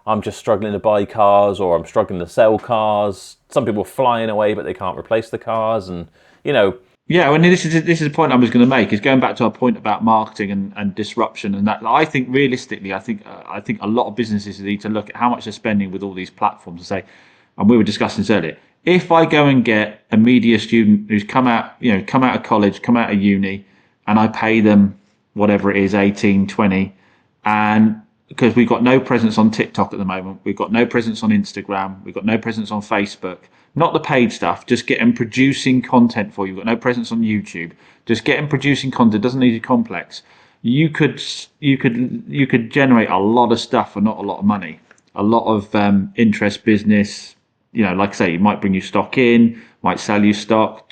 I'm just struggling to buy cars, or I'm struggling to sell cars. Some people are flying away, but they can't replace the cars, and Yeah, and this is a point I was going to make, is going back to our point about marketing and disruption, and that I think realistically, I think a lot of businesses need to look at how much they're spending with all these platforms and say, and we were discussing this earlier, if I go and get a media student who's come out of college, come out of uni, and I pay them whatever it is, 18, 20, and because we've got no presence on TikTok at the moment, we've got no presence on Instagram, we've got no presence on Facebook, not the paid stuff, just get them producing content for you. We've got no presence on YouTube, just get them producing content. Doesn't need to be complex. You could generate a lot of stuff for not a lot of money, a lot of interest business. Like I say, you might bring you stock in, might sell you stock.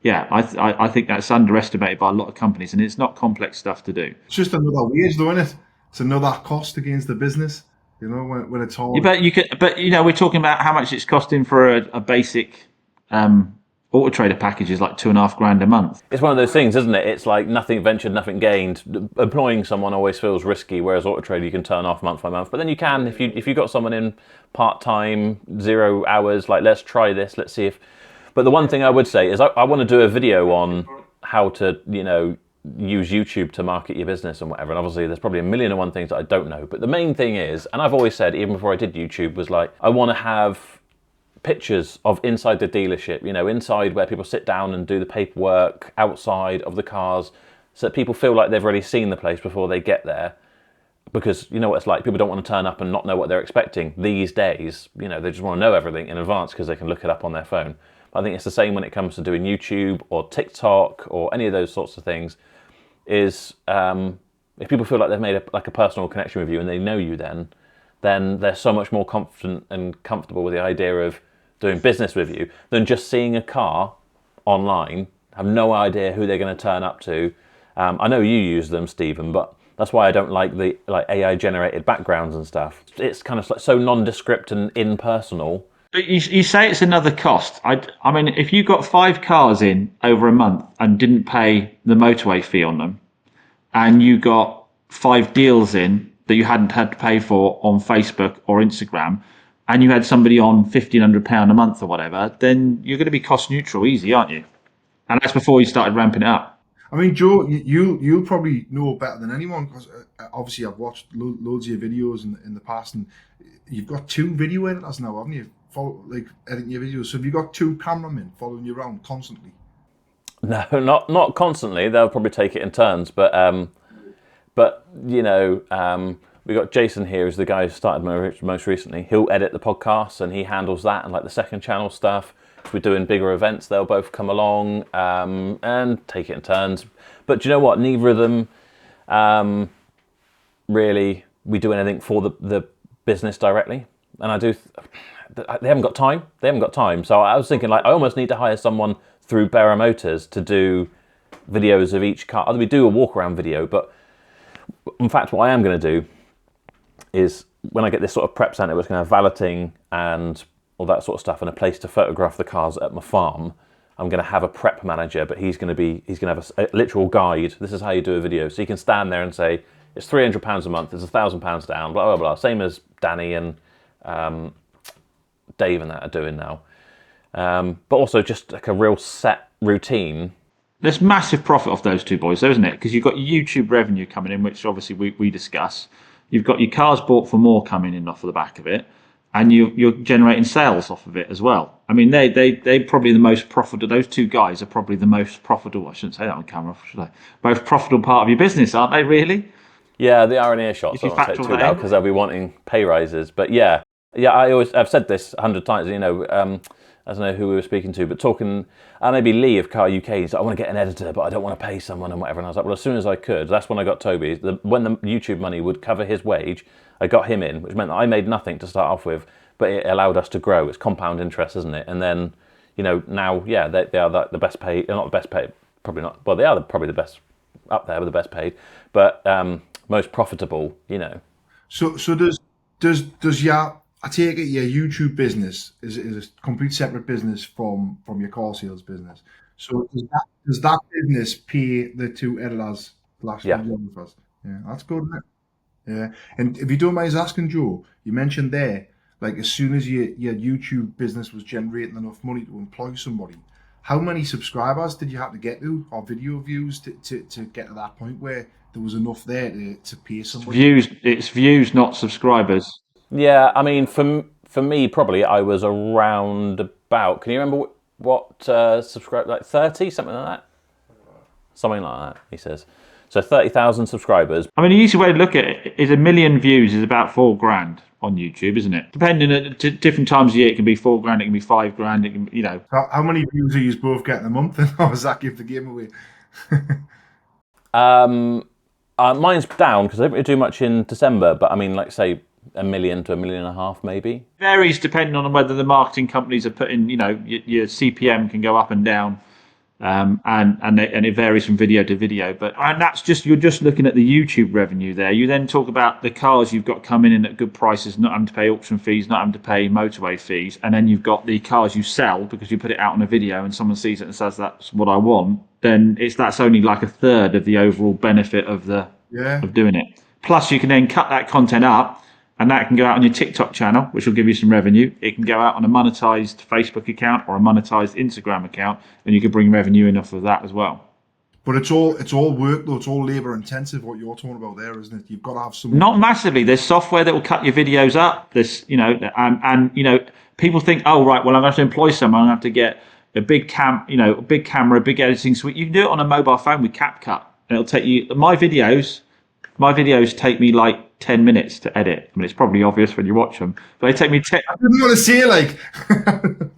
I think that's underestimated by a lot of companies, and it's not complex stuff to do. It's just another wage, though, isn't it? It's another cost against the business. When it's all. Yeah, we're talking about how much it's costing for a basic auto trader package is like $2,500 a month. It's one of those things, isn't it? It's like nothing ventured, nothing gained. Employing someone always feels risky, whereas auto trader you can turn off month by month. But then you can, if you got someone in part time, 0 hours, like let's try this, let's see if. But the one thing I would say is I want to do a video on how to use YouTube to market your business and whatever. And obviously there's probably a million and one things that I don't know. But the main thing is, and I've always said, even before I did YouTube, was like, I want to have pictures of inside the dealership, inside where people sit down and do the paperwork, outside of the cars, so that people feel like they've already seen the place before they get there. Because you know what it's like, people don't want to turn up and not know what they're expecting these days. They just want to know everything in advance because they can look it up on their phone. But I think it's the same when it comes to doing YouTube or TikTok or any of those sorts of things, is if people feel like they've made a personal connection with you and they know you, then they're so much more confident and comfortable with the idea of doing business with you than just seeing a car online, have no idea who they're going to turn up to. I know you use them, Stephen, but that's why I don't like the AI generated backgrounds and stuff. It's kind of so nondescript and impersonal. But you say it's another cost. I mean, if you got 5 cars in over a month and didn't pay the motorway fee on them, and you got 5 deals in that you hadn't had to pay for on Facebook or Instagram, and you had somebody on £1,500 a month or whatever, then you're going to be cost neutral easy, aren't you? And that's before you started ramping it up. I mean, Joe, you'll probably know better than anyone, because obviously I've watched loads of your videos in the past, and you've got 2 video editors now, haven't you? Editing your videos. So have you got 2 cameramen following you around constantly? No, not constantly. They'll probably take it in turns, but we got Jason here, who's the guy who started most recently. He'll edit the podcasts and he handles that and like the second channel stuff. If we're doing bigger events, they'll both come along and take it in turns. But do you know what? Neither of them really we do anything for the business directly. And they haven't got time. So I was thinking, I almost need to hire someone through Barrow Motors to do videos of each car. We do a walk around video, but in fact, what I am going to do is when I get this sort of prep centre, it's going to have valeting and all that sort of stuff and a place to photograph the cars at my farm. I'm going to have a prep manager, but he's going to have a literal guide. This is how you do a video. So you can stand there and say, it's £300 a month, it's £1,000 down, blah, blah, blah. Same as Danny and Dave and that are doing now. But also just like a real set routine. There's massive profit off those 2 boys, though, isn't it? Because you've got YouTube revenue coming in, which obviously we discuss. You've got your cars bought for more coming in off of the back of it, and you're generating sales off of it as well. I mean, they're probably the most profitable. Those 2 guys are probably the most profitable. I shouldn't say that on camera, should I? Most profitable part of your business, aren't they? Really? Yeah, they are in earshot. So I won't say too loud because they'll be wanting pay rises. But yeah, I've said this 100 times. I don't know who we were speaking to, but talking, maybe Lee of Car UK, he's like, I want to get an editor, but I don't want to pay someone and whatever. And I was like, well, as soon as I could, that's when I got Toby. When the YouTube money would cover his wage, I got him in, which meant that I made nothing to start off with, but it allowed us to grow. It's compound interest, isn't it? And then, now, they are the best paid, not the best paid, probably not, well, they are probably the best, up there with the best paid, but most profitable, So does your, I take it your YouTube business is a complete separate business from your car sales business. So does that business pay the 2 editors / videographers? Yeah, that's good, isn't it? Yeah. And if you don't mind asking, Joe, you mentioned there, as soon as your YouTube business was generating enough money to employ somebody, how many subscribers did you have to get to, or video views to get to that point where there was enough there to pay somebody? It's views, not subscribers. Yeah, I mean, for me, probably I was around about. Can you remember what subscribe? 30, something like that. Something like that. He says. So 30,000 subscribers. I mean, the easy way to look at it is 1 million views is about £4,000 on YouTube, isn't it? Depending at different times of year, it can be £4,000, it can be £5,000, it can, How many views are you both getting a month? And how does that give the game away? Mine's down because I don't really do much in December. But I mean, say 1 million to 1.5 million, maybe. Varies depending on whether the marketing companies are putting, your CPM can go up and down. And it varies from video to video, and that's you're just looking at the YouTube revenue there. You then talk about the cars you've got coming in at good prices, not having to pay auction fees, not having to pay motorway fees, and then you've got the cars you sell because you put it out on a video and someone sees it and says that's what I want. Then that's only like a third of the overall benefit of doing it. Plus, you can then cut that content up. And that can go out on your TikTok channel, which will give you some revenue. It can go out on a monetized Facebook account or a monetized Instagram account, and you can bring revenue in off of that as well. But it's all work though. It's all labour intensive. What you're talking about there, isn't it? You've got to have some. Not massively. There's software that will cut your videos up. There's, people think, oh right, well I'm going to have to employ someone. I'm going to have to get a big camera, a big editing suite. You can do it on a mobile phone with CapCut, and it'll take you. My videos take me like 10 minutes to edit. I mean, it's probably obvious when you watch them, but they take me 10. I didn't want to say like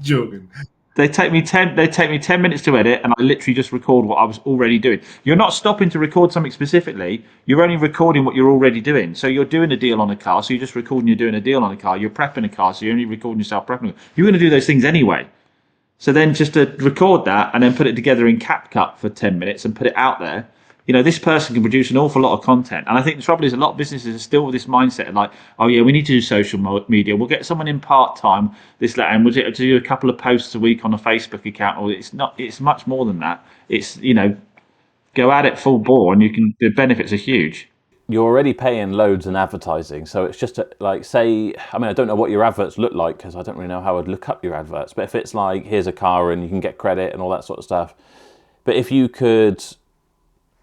joking. They take me 10 minutes to edit, and I literally just record what I was already doing. You're not stopping to record something specifically. You're only recording what you're already doing. So you're doing a deal on a car, so you're just recording you're doing a deal on a car. You're prepping a car, so you're only recording yourself prepping. You're going to do those things anyway. So then just to record that and then put it together in CapCut for 10 minutes and put it out there, this person can produce an awful lot of content. And I think the trouble is a lot of businesses are still with this mindset of like, oh yeah, we need to do social media. We'll get someone in part-time, and we'll do a couple of posts a week on a Facebook account. Or it's much more than that. It's, go at it full bore and the benefits are huge. You're already paying loads in advertising, so it's just say, I mean, I don't know what your adverts look like because I don't really know how I'd look up your adverts, but if it's like, here's a car and you can get credit and all that sort of stuff, but if you could,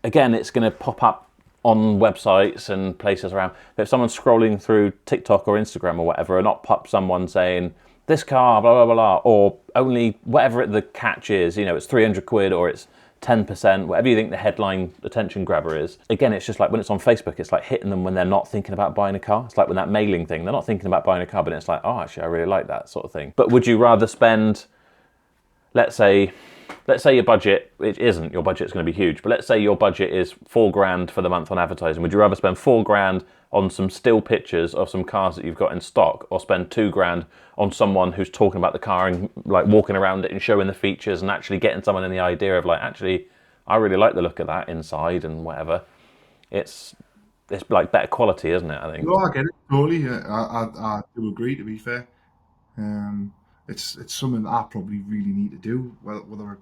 again, it's going to pop up on websites and places around, but if someone's scrolling through TikTok or Instagram or whatever, and not pop someone saying, this car, blah, blah, blah, or only whatever the catch is, it's 300 quid or it's 10%, whatever you think the headline attention grabber is. Again, it's just like when it's on Facebook, it's like hitting them when they're not thinking about buying a car. It's like when that mailing thing, they're not thinking about buying a car, but it's like, oh, actually, I really like that sort of thing. But would you rather spend, let's say your budget, it isn't, your budget's going to be huge, but let's say your budget is $4,000 for the month on advertising. Would you rather spend $4,000 on some still pictures of some cars that you've got in stock, or spend $2,000 on someone who's talking about the car and like walking around it and showing the features and actually getting someone in the idea of like, actually, I really like the look of that inside and whatever. It's like better quality, isn't it? I think. No, I get it totally. Yeah, I do agree. To be fair, it's something that I probably really need to do. Whether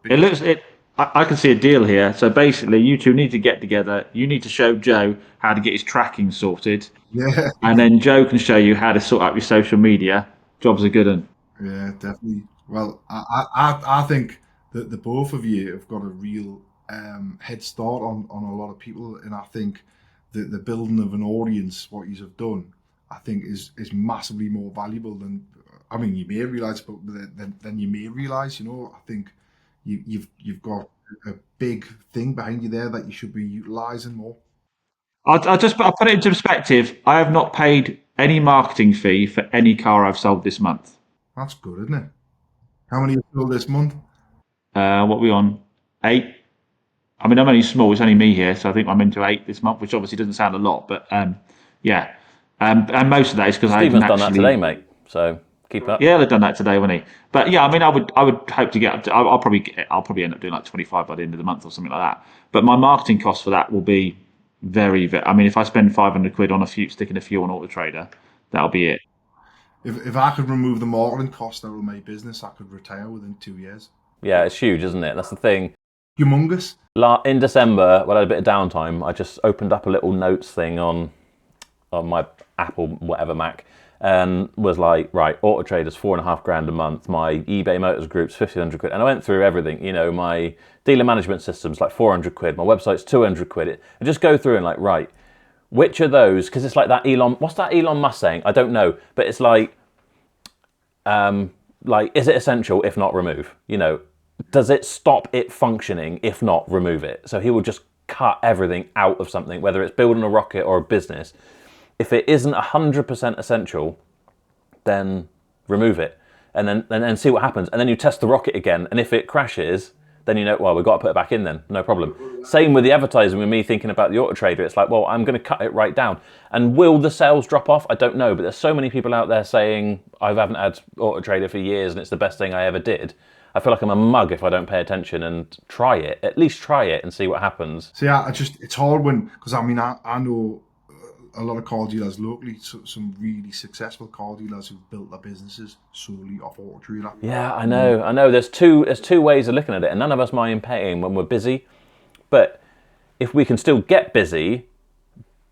I can see a deal here. So basically, you two need to get together. You need to show Joe how to get his tracking sorted, yeah, and then Joe can show you how to sort out your social media. Job's a good one. yeah, definitely. Well, I think that the both of you have got a real head start on a lot of people, and I think that the building of an audience, what you have done, I think is massively more valuable than, I mean, you may realise, but than you may realise. I think you've got a big thing behind you there that you should be utilising more. I'll put it into perspective. I have not paid any marketing fee for any car I've sold this month. That's good, isn't it? How many you sold this month? What are we on? 8. I mean, I'm only small. It's only me here, so I think I'm into 8 this month, which obviously doesn't sound a lot, but yeah. And most of that is because I haven't Stephen's done that today, mate. So keep up. Yeah, they've done that today, won't he? But yeah, I mean, I would hope to get. I'll probably end up doing like 25 by the end of the month or something like that. But my marketing cost for that will be very, very. I mean, if I spend 500 quid on sticking a few on Auto Trader, that'll be it. If I could remove the marketing cost out of my business, I could retire within 2 years. Yeah, it's huge, isn't it? That's the thing. Humongous. In December, when I had a bit of downtime, I just opened up a little notes thing on my Apple whatever Mac, and was like, right, Auto Trader's $4,500 a month. My eBay Motors group's 1,500 quid, and I went through everything. My dealer management system's like 400 quid. My website's 200 quid. I just go through and like, right, which of those? Because it's like that What's that Elon Musk saying? I don't know, but it's like, is it essential? If not, remove. Does it stop it functioning? If not, remove it. So he will just cut everything out of something, whether it's building a rocket or a business. If it isn't 100% essential, then remove it, and then see what happens. And then you test the rocket again, and if it crashes, then well, we've got to put it back in then, no problem. Same with the advertising, with me thinking about the Auto Trader. It's like, well, I'm going to cut it right down. And will the sales drop off? I don't know, but there's so many people out there saying, I haven't had Auto Trader for years and it's the best thing I ever did. I feel like I'm a mug if I don't pay attention and try it. At least try it and see what happens. So yeah, it's hard because I know a lot of car dealers locally, some really successful car dealers who've built their businesses solely off Auto Trader. Yeah, I know. There's two ways of looking at it, and none of us mind paying when we're busy. But if we can still get busy,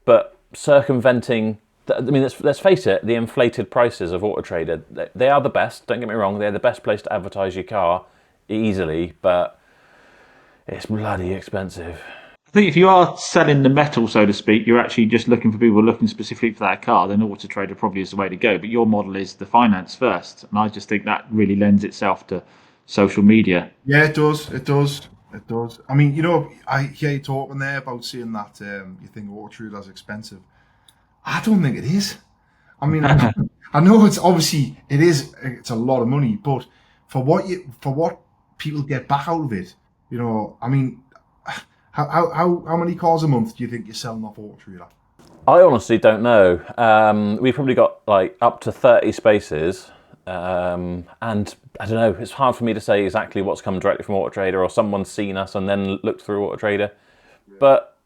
but circumventing, I mean, let's face it, the inflated prices of Auto Trader, they are the best. Don't get me wrong, they're the best place to advertise your car easily. But It's bloody expensive. I think if you are selling the metal, so to speak, you're actually just looking for people looking specifically for that car, then Auto Trader probably is the way to go. But your model is the finance first. And I just think that really lends itself to social media. Yeah, it does. It does. It does. I mean, I hear you talking there about saying that you think Auto Trader is expensive. I don't think it is. I mean, I know it's obviously it is. It's a lot of money, but for what people get back out of it, I mean, how many cars a month do you think you're selling off Auto Trader? I honestly don't know. We've probably got like up to 30 spaces. And I don't know, it's hard for me to say exactly what's come directly from Auto Trader or someone's seen us and then looked through Auto Trader. But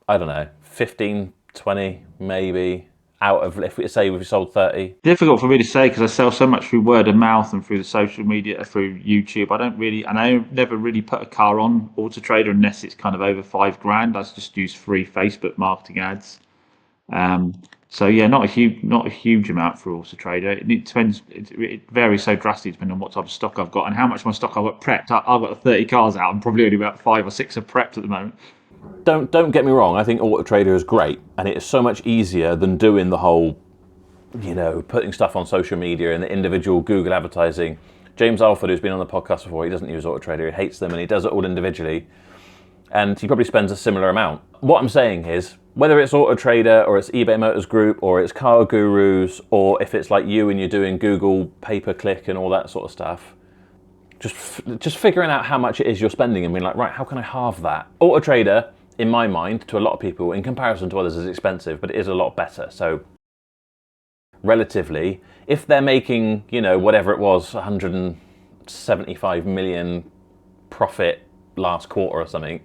I don't know, 15, 20 maybe out of, if we say we've sold 30. Difficult for me to say because I sell so much through word of mouth and through the social media, through YouTube. I never really put a car on Auto Trader unless it's kind of over $5,000. I just use free Facebook marketing ads. So yeah, not a huge amount for Auto Trader. It depends. It varies so drastically depending on what type of stock I've got and how much my stock I've got prepped. I've got 30 cars out and probably only about 5 or 6 are prepped at the moment. Don't get me wrong, I think Auto Trader is great and it's so much easier than doing the whole, putting stuff on social media and the individual Google advertising. James Alford, who's been on the podcast before, he doesn't use Auto Trader, he hates them and he does it all individually. And he probably spends a similar amount. What I'm saying is, whether it's Auto Trader or it's eBay Motors Group or it's Car Gurus or if it's like you and you're doing Google pay-per-click and all that sort of stuff, just figuring out how much it is you're spending and being like, right, how can I halve that? Auto Trader, in my mind, to a lot of people, in comparison to others, is expensive, but it is a lot better. So relatively, if they're making, whatever it was, 175 million profit last quarter or something,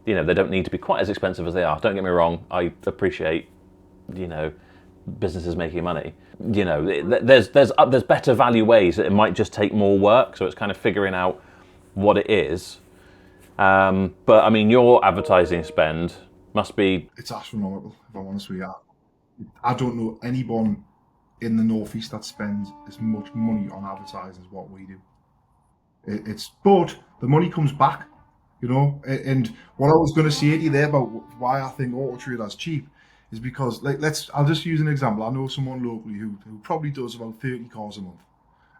they don't need to be quite as expensive as they are. Don't get me wrong, I appreciate, businesses making money. There's better value ways that it might just take more work, so it's kind of figuring out what it is. But I mean, your advertising spend must be... It's astronomical, if I'm honest with you. I don't know anyone in the Northeast that spends as much money on advertising as what we do. But the money comes back. And what I was going to say to you there about why I think Auto Trader is cheap is because, I'll just use an example. I know someone locally who probably does about 30 cars a month,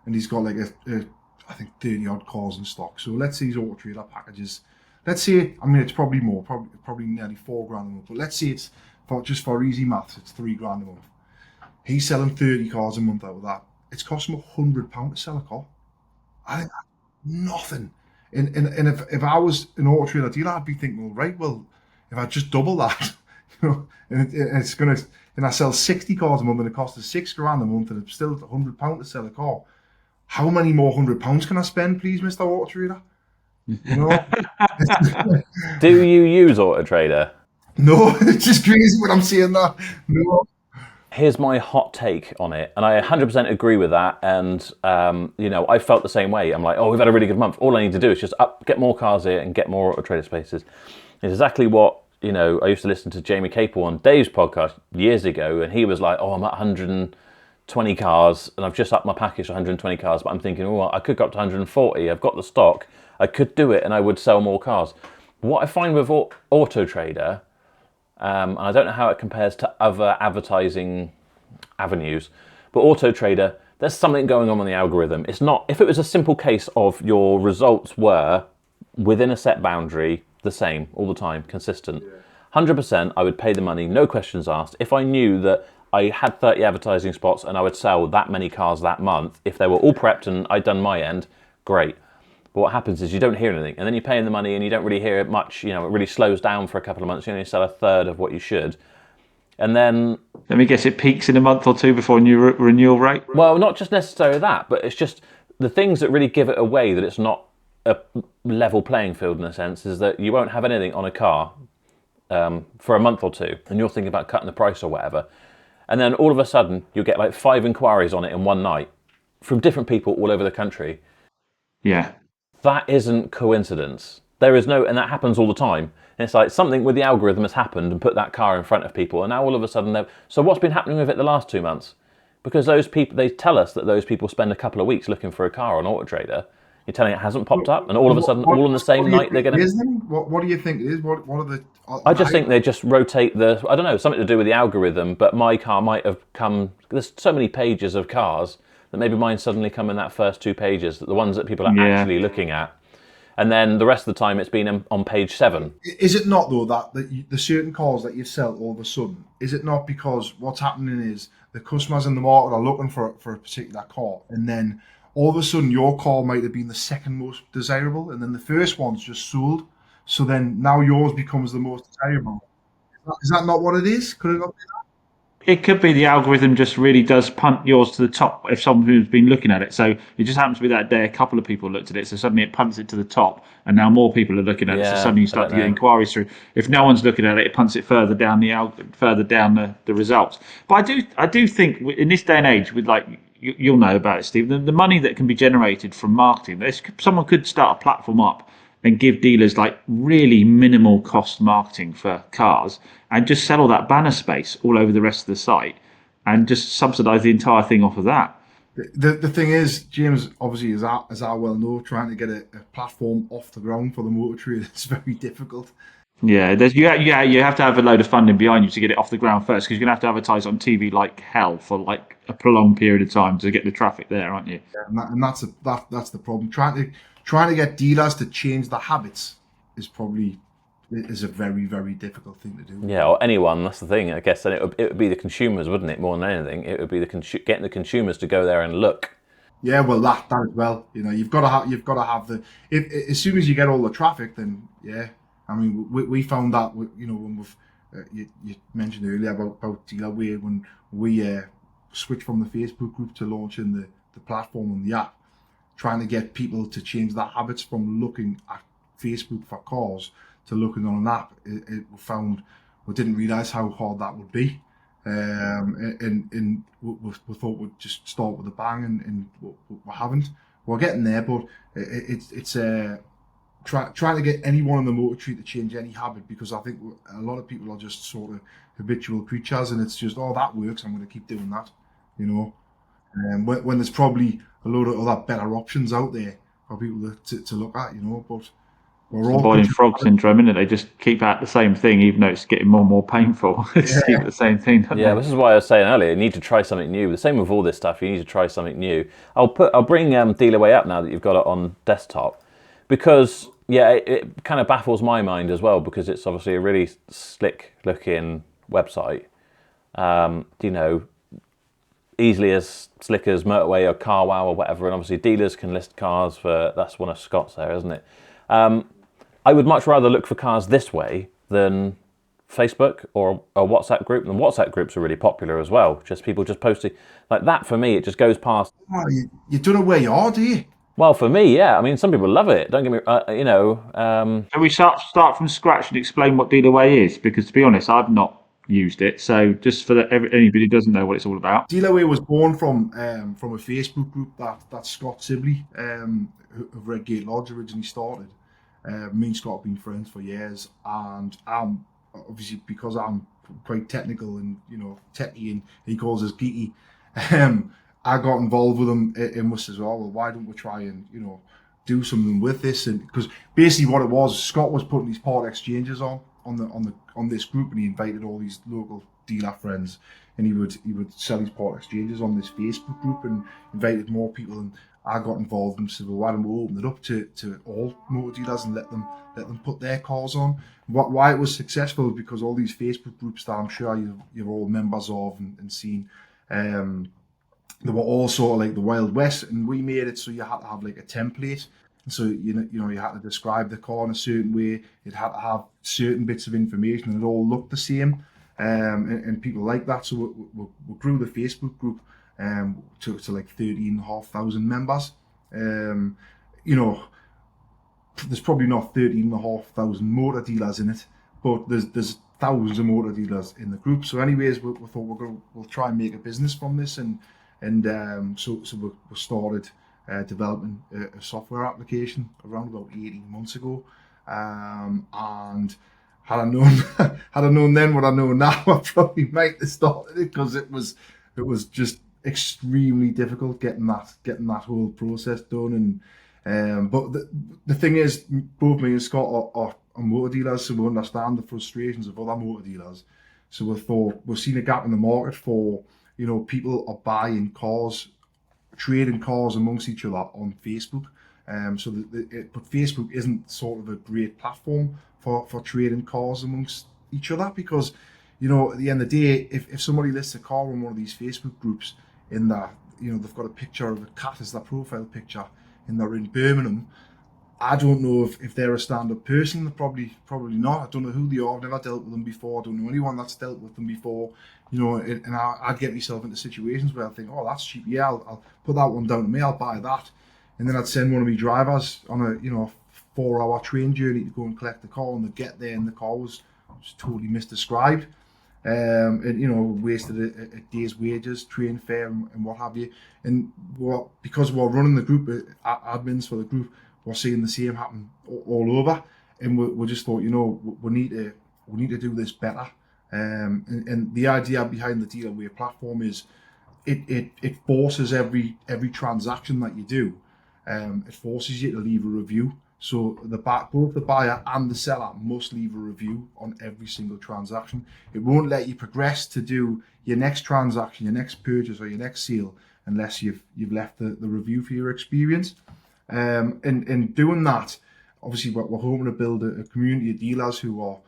and he's got I think 30 odd cars in stock. So let's say his Auto Trader packages, it's probably more, probably nearly $4,000 a month, but let's say it's for easy maths, it's $3,000 a month. He's selling 30 cars a month out of that. It's cost him £100 to sell a car. I think that's nothing. And if I was an Auto Trader dealer, I'd be thinking, well, right, if I just double that, and I sell 60 cars a month and it costs us £6,000 a month and it's still £100 to sell a car. How many more £100 can I spend, please, Mr. Auto Trader? Do you use Auto Trader? No, it's just crazy when I'm saying that. No. Here's my hot take on it, and I 100% agree with that. And I felt the same way. I'm like, we've had a really good month. All I need to do is just get more cars here and get more Auto Trader spaces. It's exactly what I used to listen to Jamie Capel on Dave's podcast years ago, and he was like, I'm at 120 cars, and I've just upped my package to 120 cars. But I'm thinking, I could go up to 140. I've got the stock. I could do it, and I would sell more cars. What I find with Auto Trader. And I don't know how it compares to other advertising avenues, but Auto Trader, there's something going on the algorithm. It's not, if it was a simple case of your results were within a set boundary, the same all the time, consistent, 100%, I would pay the money, no questions asked. If I knew that I had 30 advertising spots and I would sell that many cars that month, if they were all prepped and I'd done my end, great. But what happens is you don't hear anything, and then you're paying the money and you don't really hear it much. It really slows down for a couple of months. You only sell a third of what you should. And then... Let me guess, it peaks in a month or two before new renewal rate? Well, not just necessarily that, but it's just the things that really give it away that it's not a level playing field in a sense is that you won't have anything on a car for a month or two, and you're thinking about cutting the price or whatever. And then all of a sudden, you'll get like 5 inquiries on it in one night from different people all over the country. Yeah. That isn't coincidence. There is no, and that happens all the time. And it's like something with the algorithm has happened and put that car in front of people, and now all of a sudden so what's been happening with it the last 2 months? Because those people, they tell us that those people spend a couple of weeks looking for a car on Auto Trader, You're telling it hasn't popped up, and all of a sudden, all on the same night, they're going to. What do you think it is? What are the? I just think they just rotate the. I don't know, something to do with the algorithm. But my car might have come. There's so many pages of cars that maybe mine suddenly come in that first 2 pages, the ones that people are actually looking at, and then the rest of the time it's been on page 7. Is it not though that the certain cars that you sell all of a sudden? Is it not because what's happening is the customers in the market are looking for a particular car, and then all of a sudden your car might have been the second most desirable, and then the first one's just sold. So then now yours becomes the most desirable. Is that not what it is? Could it not be It could be the algorithm just really does punt yours to the top if someone who's been looking at it. So it just happens to be that day a couple of people looked at it, so suddenly it punts it to the top, and now more people are looking at it. So suddenly you start to get inquiries through. If no one's looking at it, it punts it further down the results. But I do think in this day and age, with like you'll know about it, Steve, the money that can be generated from marketing. Someone could start a platform up and give dealers like really minimal cost marketing for cars and just sell all that banner space all over the rest of the site and just subsidize the entire thing off of that. The thing is, James, obviously, as I well know, trying to get a platform off the ground for the motor trade is very difficult. Yeah, you have to have a load of funding behind you to get it off the ground first, because you're gonna have to advertise on TV like hell for like a prolonged period of time to get the traffic there, aren't you? Yeah, and that's the problem. Trying to get dealers to change their habits is a very, very difficult thing to do. Yeah, or anyone. That's the thing. I guess then it would be the consumers, wouldn't it? More than anything, it would be getting the consumers to go there and look. Yeah, well, that as well. You know, you've got to have the. As soon as you get all the traffic, then yeah. I mean, we found that when we've you mentioned earlier about Dealerway, when we switched from the Facebook group to launching the platform and the app, trying to get people to change their habits from looking at Facebook for cars to looking on an app. We didn't realise how hard that would be, and we thought we'd just start with a bang, and we haven't. We're getting there, but it's trying to get anyone in the motor trade to change any habit, because I think a lot of people are just sort of habitual creatures, and it's just, oh, that works, I'm going to keep doing that, when there's probably a load of other better options out there for people to look at, but we're all avoiding frog syndrome, isn't it? They just keep at the same thing, even though it's getting more and more painful. It's keep the same thing. Yeah, this is why I was saying earlier, you need to try something new. The same with all this stuff, you need to try something new. I'll bring Dealerway up now that you've got it on desktop, because it kind of baffles my mind as well, because it's obviously a really slick looking website. Easily as slick as Motorway or CarWow or whatever, and obviously dealers can list cars for, that's one of Scott's there, isn't it? I would much rather look for cars this way than Facebook or a WhatsApp group, and WhatsApp groups are really popular as well. Just people just posting like that. For me, it just goes past. Oh, you don't know where you are, do you? Well, for me, yeah. I mean, some people love it. Don't get me, Can we start from scratch and explain what Dealerway is? Because to be honest, I've not used it. So just for anybody who doesn't know what it's all about. Dealerway was born from a Facebook group that Scott Sibley, of Redgate Lodge, originally started. Me and Scott have been friends for years, and I'm obviously, because I'm quite technical and techie, and he calls us geeky. I got involved with him in this as well. Well, why don't we try and do something with this? And because basically what it was, Scott was putting these part exchanges on this group, and he invited all these local dealer friends, and he would sell his part exchanges on this Facebook group and invited more people. And I got involved and said, well, why don't we open it up to all motor dealers and let them put their cars on? Why it was successful is because all these Facebook groups that I'm sure you're all members of and seen, they were all sort of like the Wild West, and we made it so you had to have like a template. And so you had to describe the car in a certain way. It had to have certain bits of information, and it all looked the same. And people like that. So we grew the Facebook group to like 13,500 members. There's probably not 13,500 motor dealers in it, but there's thousands of motor dealers in the group. So anyways, we thought we'll try and make a business from this, and so we started developing a software application around about 18 months ago, and had I known then what I know now, I probably might have started it, because it was just extremely difficult getting that whole process done, But the thing is, both me and Scott are motor dealers, so we understand the frustrations of other motor dealers. So we thought we've seen a gap in the market for, people are buying cars, trading cars amongst each other on Facebook. But Facebook isn't sort of a great platform for trading cars amongst each other because, at the end of the day, if somebody lists a car on one of these Facebook groups in that, they've got a picture of a cat as their profile picture and they're in Birmingham, I don't know if they're a stand-up person. Probably not. I don't know who they are. I've never dealt with them before. I don't know anyone that's dealt with them before. And I'd get myself into situations where I think, oh, that's cheap. Yeah, I'll put that one down to me. I'll buy that. And then I'd send one of my drivers on a 4-hour train journey to go and collect the car, and they'd get there and the car was totally misdescribed. And wasted a day's wages, train fare, and what have you. And because we're running the group, admins for the group, we're seeing the same happen all over, and we just thought, we need to do this better. And the idea behind the Dealerway platform is it forces every transaction that you do, it forces you to leave a review. So both the buyer and the seller must leave a review on every single transaction. It won't let you progress to do your next transaction, your next purchase, or your next sale unless you've left the review for your experience. And doing that, obviously, we're hoping to build a community of dealers who are,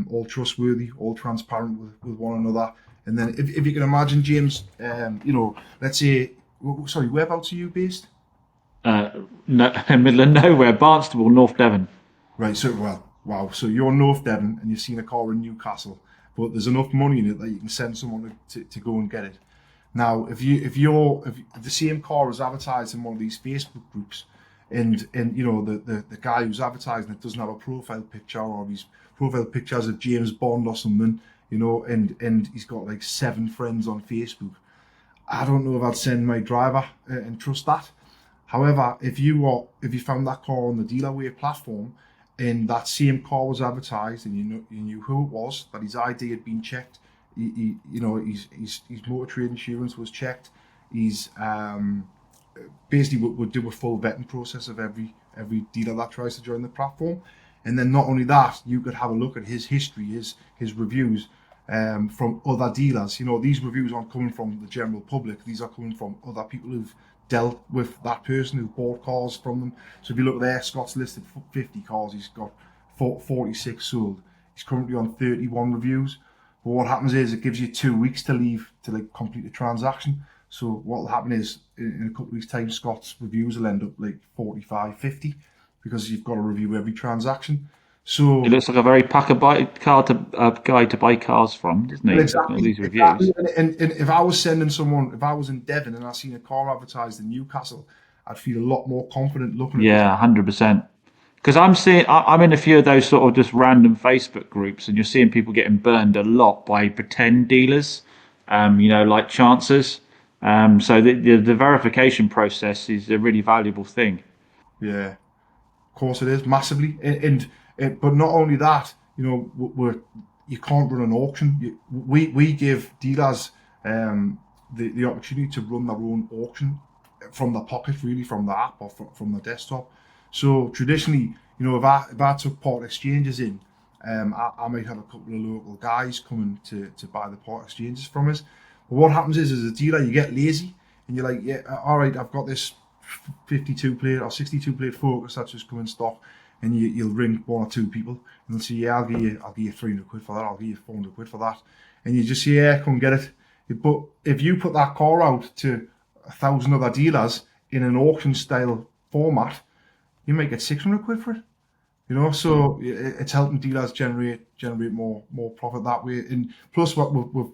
all trustworthy, all transparent with one another. And then, if you can imagine, James, let's say, sorry, whereabouts are you based? No, middle of nowhere, Barnstable, North Devon. Right, so wow. So you're in North Devon and you've seen a car in Newcastle, but there's enough money in it that you can send someone to go and get it. Now, if the same car is advertised in one of these Facebook groups, and the guy who's advertising it doesn't have a profile picture, or his profile picture has a James Bond or something, and he's got like 7 friends on Facebook, I don't know if I'd send my driver and trust that. However, if you found that car on the Dealerway platform and that same car was advertised and you knew who it was, that his ID had been checked, his motor trade insurance was checked, he's basically would do a full vetting process of every dealer that tries to join the platform. And then not only that, you could have a look at his history, his reviews from other dealers. These reviews aren't coming from the general public. These are coming from other people who've dealt with that person, who bought cars from them. So if you look there, Scott's listed 50 cars. He's got 46 sold. He's currently on 31 reviews. But what happens is it gives you 2 weeks to complete the transaction. So what will happen is in a couple of weeks' time, Scott's reviews will end up like 45, 50 because you've got to review every transaction. So It looks like a very guy to buy cars from, doesn't he? Looking at all these reviews. Exactly. And if I was if I was in Devon and I seen a car advertised in Newcastle, I'd feel a lot more confident looking at this. Yeah, 100%. Because I'm in a few of those sort of just random Facebook groups, and you're seeing people getting burned a lot by pretend dealers, like chancers. So the verification process is a really valuable thing. Yeah, of course it is massively. But not only that, you can't run an auction. We give dealers the opportunity to run their own auction from their pocket, really, from the app or from the desktop. So traditionally, if I took part exchanges in, I might have a couple of local guys coming to buy the part exchanges from us. But what happens is, as a dealer, you get lazy and you're like, yeah, all right, I've got this 52 plate or 62 plate Focus that's just come in stock, and you'll ring 1 or 2 people and they'll say, yeah, I'll give you 300 quid for that, I'll give you 400 quid for that, and you just say, yeah, come get it. But if you put that car out to 1,000 other dealers in an auction style format, you might get 600 quid for it. So it's helping dealers generate more profit that way. And plus, what we've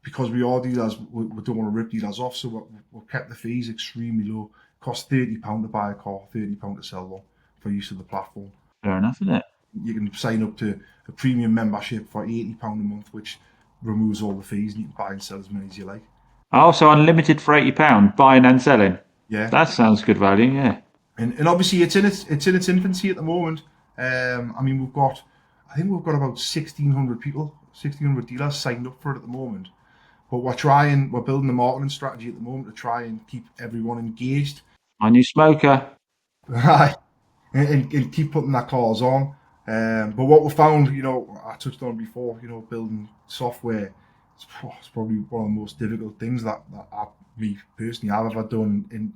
because we are dealers, we don't want to rip dealers off, so we've kept the fees extremely low. It costs £30 to buy a car, £30 to sell one for use of the platform. Fair enough, isn't it? You can sign up to a premium membership for £80 a month, which removes all the fees, and you can buy and sell as many as you like. Oh, so unlimited for £80, buying and selling. Yeah, That sounds good value. Yeah. and obviously it's in its infancy at the moment. I mean, I think we've got about 1,600 people, 1,600 dealers signed up for it at the moment. But we're building a marketing strategy at the moment to try and keep everyone engaged. My new smoker. Right. And keep putting that cars on. But what we found, I touched on before, building software, it's probably one of the most difficult things that me personally I've ever done. And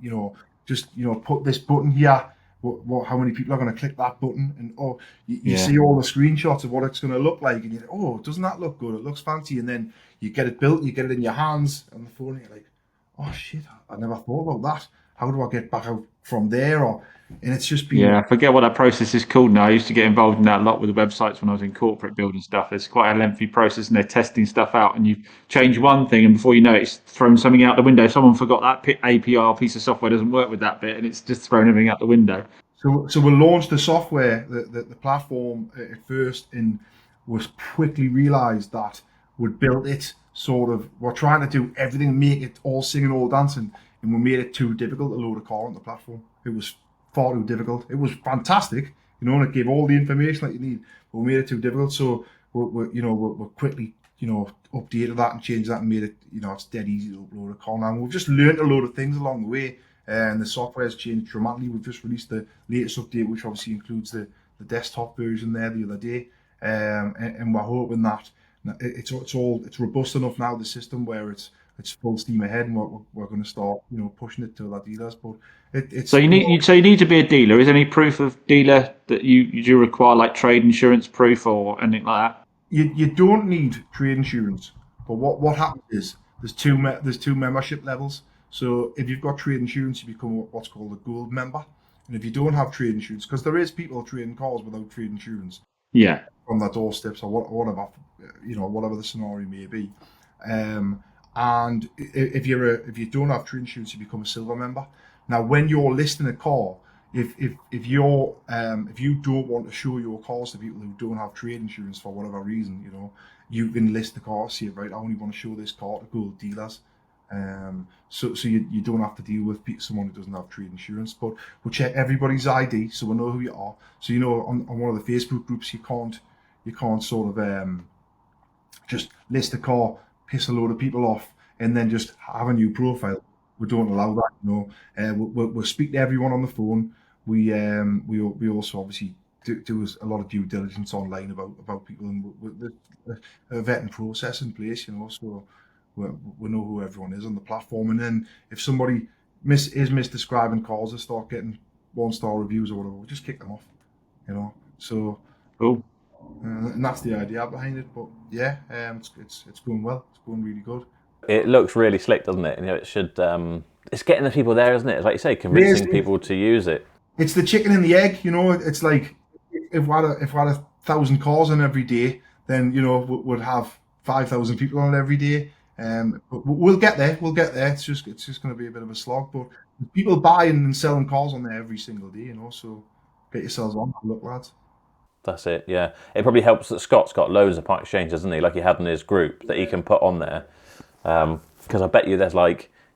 just put this button here. How many people are going to click that button? And you see all the screenshots of what it's going to look like, and you think, oh, doesn't that look good? It looks fancy. And then you get it built, you get it in your hands on the phone, and you're like, oh shit, I never thought about that. How do I get back out from there? And it's just been Yeah, I forget what that process is called now. I used to get involved in that a lot with the websites when I was in corporate building stuff. It's quite a lengthy process, and they're testing stuff out. And you change one thing, and before you know it, it's thrown something out the window. Someone forgot that APR piece of software doesn't work with that bit, and it's just thrown everything out the window. So we launched the software, the platform at first, and was quickly realised that we'd built it we're trying to do everything, make it all singing, all dancing, and we made it too difficult to load a car on the platform. It was far too difficult. It was fantastic, and it gave all the information that you need, but we made it too difficult. So we're quickly updated that and changed that and made it it's dead easy to upload a car now. And we've just learned a load of things along the way. And the software has changed dramatically. We've just released the latest update, which obviously includes the desktop version there the other day, and we're hoping that it's robust enough now, the system, where it's full steam ahead, and we're going to start pushing it to our dealers. But it's So you need to be a dealer. Is there any proof of dealer that you do require, like trade insurance proof or anything like that? You don't need trade insurance, but what happens is there's two membership levels. So if you've got trade insurance, you become what's called a gold member. And if you don't have trade insurance, because there is people trading cars without trade insurance, Yeah. from their doorsteps or whatever, whatever the scenario may be. And if you don't have trade insurance, you become a silver member. Now, when you're listing a car, if you don't want to show your cars to people who don't have trade insurance for whatever reason, you can list the car, say, right, I only want to show this car to gold dealers. So you don't have to deal with someone who doesn't have trade insurance, but we'll check everybody's ID so we know who you are. So on one of the Facebook groups, you can't sort of just list a car, piss a load of people off, and then just have a new profile. We don't allow that. We'll speak to everyone on the phone. We also obviously do a lot of due diligence online about people, and with a vetting process in place. So we know who everyone is on the platform, and then if somebody is misdescribing cars or start getting 1-star reviews or whatever, we just kick them off. So Cool. and that's the idea behind it. But yeah, it's going well. It's going really good. It looks really slick, doesn't it? It should. It's getting the people there, isn't it? It's like you say, convincing people to use it. It's the chicken and the egg. It's like if we had 1,000 cars on every day, then we'd have 5,000 people on it every day. But we'll get there. It's just going to be a bit of a slog. But people buying and selling cars on there every single day. So get yourselves on. Look, lads. That's it. Yeah, it probably helps that Scott's got loads of part exchanges, hasn't he? Like he had in his group that he can put on there. Because I bet you there's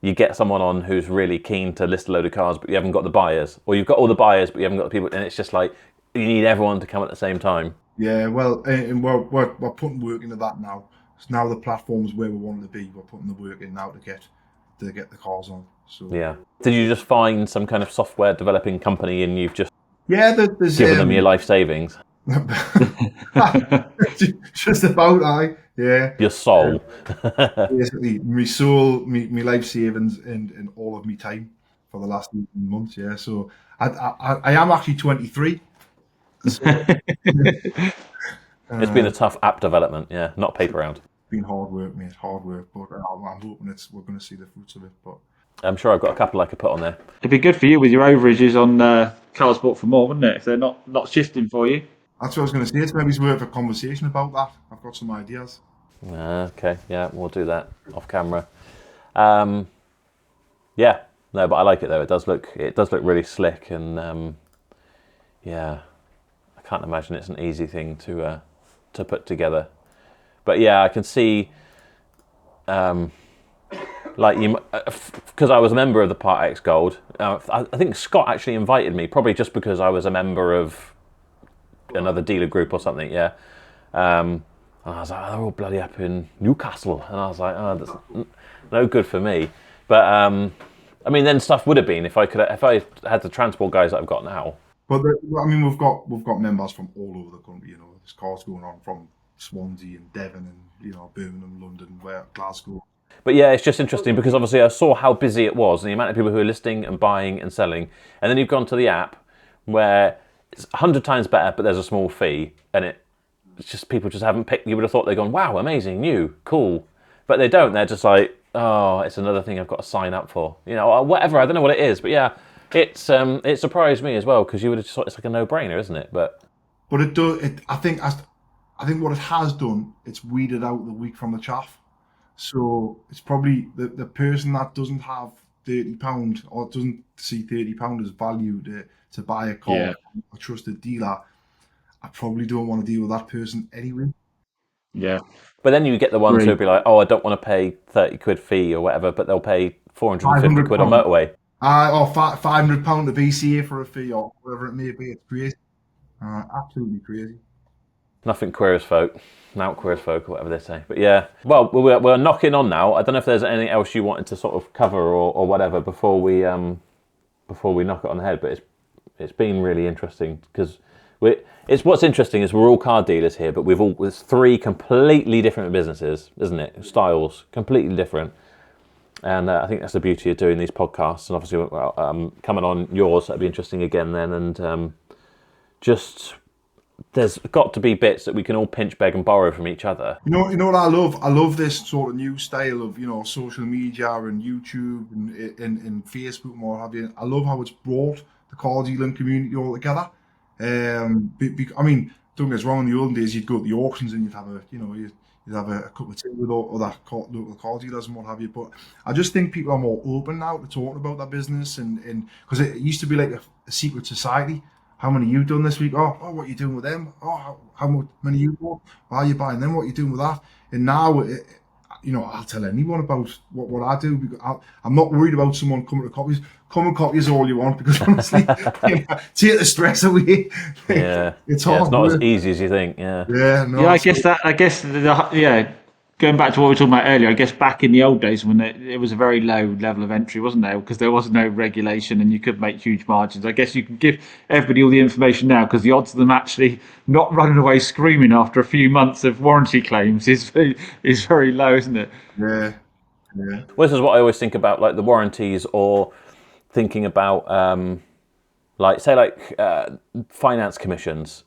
you get someone on who's really keen to list a load of cars, but you haven't got the buyers, or you've got all the buyers, but you haven't got the people, and it's just like you need everyone to come at the same time. Yeah, well, and we're putting work into that now. So now the platform's where we want it to be. We're putting the work in now to get the cars on. So Yeah. Did you just find some kind of software developing company and you've just there's given them your life savings? Just about, yeah. Your soul. Basically, my soul, my life savings, and all of my time for the last 18 months. Yeah, so I am actually 23. So, It's been a tough app development, yeah, not paper round. Been hard work, mate, hard work. But I'm hoping we're going to see the fruits of it. But I'm sure I've got a couple I could put on there. It'd be good for you with your overages on cars bought for more, wouldn't it? If they're not shifting for you. that's what I was going to say. It's maybe worth a conversation about that. I've got some ideas. Okay, yeah, we'll do that off camera. Yeah, no, but I like it though. It does look really slick, and yeah, I can't imagine it's an easy thing to put together. But yeah, I can see, like you, because I was a member of the Part X Gold. I think Scott actually invited me, probably just because I was a member of another dealer group or something. Yeah. And I was like, they're all bloody up in Newcastle. And I was like, oh, that's no good for me. But I mean, then stuff would have been if I had the transport guys that I've got now. But I mean, we've got members from all over the country. There's cars going on from Swansea and Devon and Birmingham, London, Glasgow. But yeah, it's just interesting because obviously I saw how busy it was and the amount of people who are listing and buying and selling. And then you've gone to the app where it's 100 times better, but there's a small fee. And it's just people just haven't picked. You would have thought they'd gone, wow, amazing, new, cool. But they don't. They're just like, oh, it's another thing I've got to sign up for. Or whatever. I don't know what it is. But yeah, it surprised me as well because you would have just thought it's like a no-brainer, isn't it? But it does. I think what it has done, it's weeded out the wheat from the chaff. So it's probably the person that doesn't have £30 or doesn't see £30 as value to buy a car from a trusted dealer. I probably don't want to deal with that person anyway. Yeah. But then you get the ones who'll be like, oh, I don't want to pay 30 quid fee or whatever, but they'll pay 450 quid on motorway. Or £500 of VCA for a fee or whatever it may be. It's crazy. Absolutely crazy. Nothing queer as folk. Not queer as folk or whatever they say. But yeah, well, we're knocking on now. I don't know if there's anything else you wanted to sort of cover or whatever before we knock it on the head. But it's been really interesting because what's interesting is we're all car dealers here, but it's three completely different businesses, isn't it? Styles, completely different. And I think that's the beauty of doing these podcasts. And obviously, coming on yours, that'd be interesting again then. And just there's got to be bits that we can all pinch, beg, and borrow from each other. You know what I love? I love this sort of new style of social media and YouTube and Facebook and what have you. I love how it's brought the car dealing community all together. I mean, don't get us wrong. In the olden days, you'd go to the auctions and you'd have a cup of tea with other local car dealers and what have you. But I just think people are more open now to talking about their business and because it used to be like a secret society. How many you done this week? Oh, what are you doing with them? Oh, how many you bought? Why are you buying them? What are you doing with that? And now, I'll tell anyone about what I do. Because I'm not worried about someone coming to copies. Come and copy us all you want because honestly, take the stress away. Yeah, it's hard. It's not as easy as you think. Yeah. Yeah. No. Yeah. Going back to what we were talking about earlier, I guess back in the old days when it was a very low level of entry, wasn't there? Because there was no regulation and you could make huge margins. I guess you can give everybody all the information now because the odds of them actually not running away screaming after a few months of warranty claims is very low, isn't it? Yeah. Well, this is what I always think about, like the warranties, or thinking about finance commissions.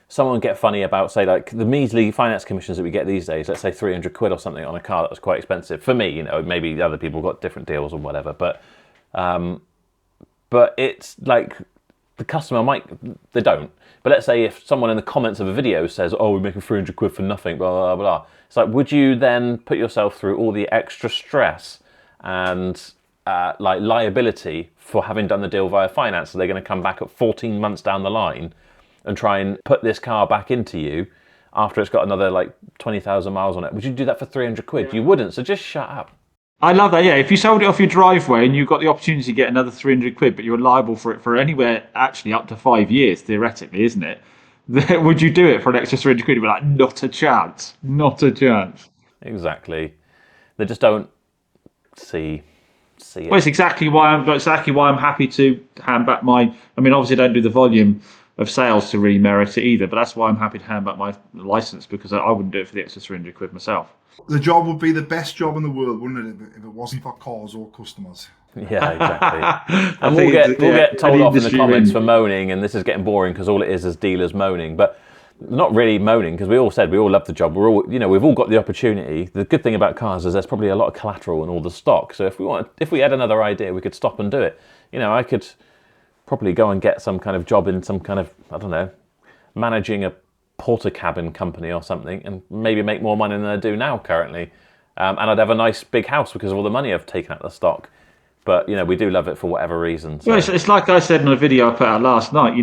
Someone get funny about, say, like the measly finance commissions that we get these days, let's say 300 quid or something on a car that was quite expensive. For me, maybe other people got different deals or whatever, but it's like the customer they don't. But let's say if someone in the comments of a video says, oh, we're making 300 quid for nothing, blah, blah, blah. It's like, would you then put yourself through all the extra stress and liability for having done the deal via finance? So they're going to come back at 14 months down the line and try and put this car back into you after it's got another 20,000 miles on it. Would you do that for 300 quid? You wouldn't, so just shut up. I love that, yeah. If you sold it off your driveway and you got the opportunity to get another 300 quid, but you're liable for it for anywhere actually up to 5 years, theoretically, isn't it? Would you do it for an extra 300 quid? You'd be like, not a chance. Not a chance. Exactly. They just don't see it. Well, it's exactly why I'm happy to hand back my... I mean, obviously I don't do the volume of sales to really merit it either, but that's why I'm happy to hand back my license, because I wouldn't do it for the extra 300 quid myself. The job would be the best job in the world, wouldn't it, if it wasn't for cars or customers? Yeah, exactly. And we'll get told off in the comments for moaning, and this is getting boring because all it is dealers moaning, but not really moaning, because we all love the job. We're all, we've all got the opportunity. The good thing about cars is there's probably a lot of collateral in all the stock. So if we had another idea, we could stop and do it. I could probably go and get some kind of job in some kind of, I don't know, managing a porter cabin company or something, and maybe make more money than I do now currently. And I'd have a nice big house because of all the money I've taken out of the stock. But, we do love it for whatever reason. So. Well, it's like I said in a video I put out last night,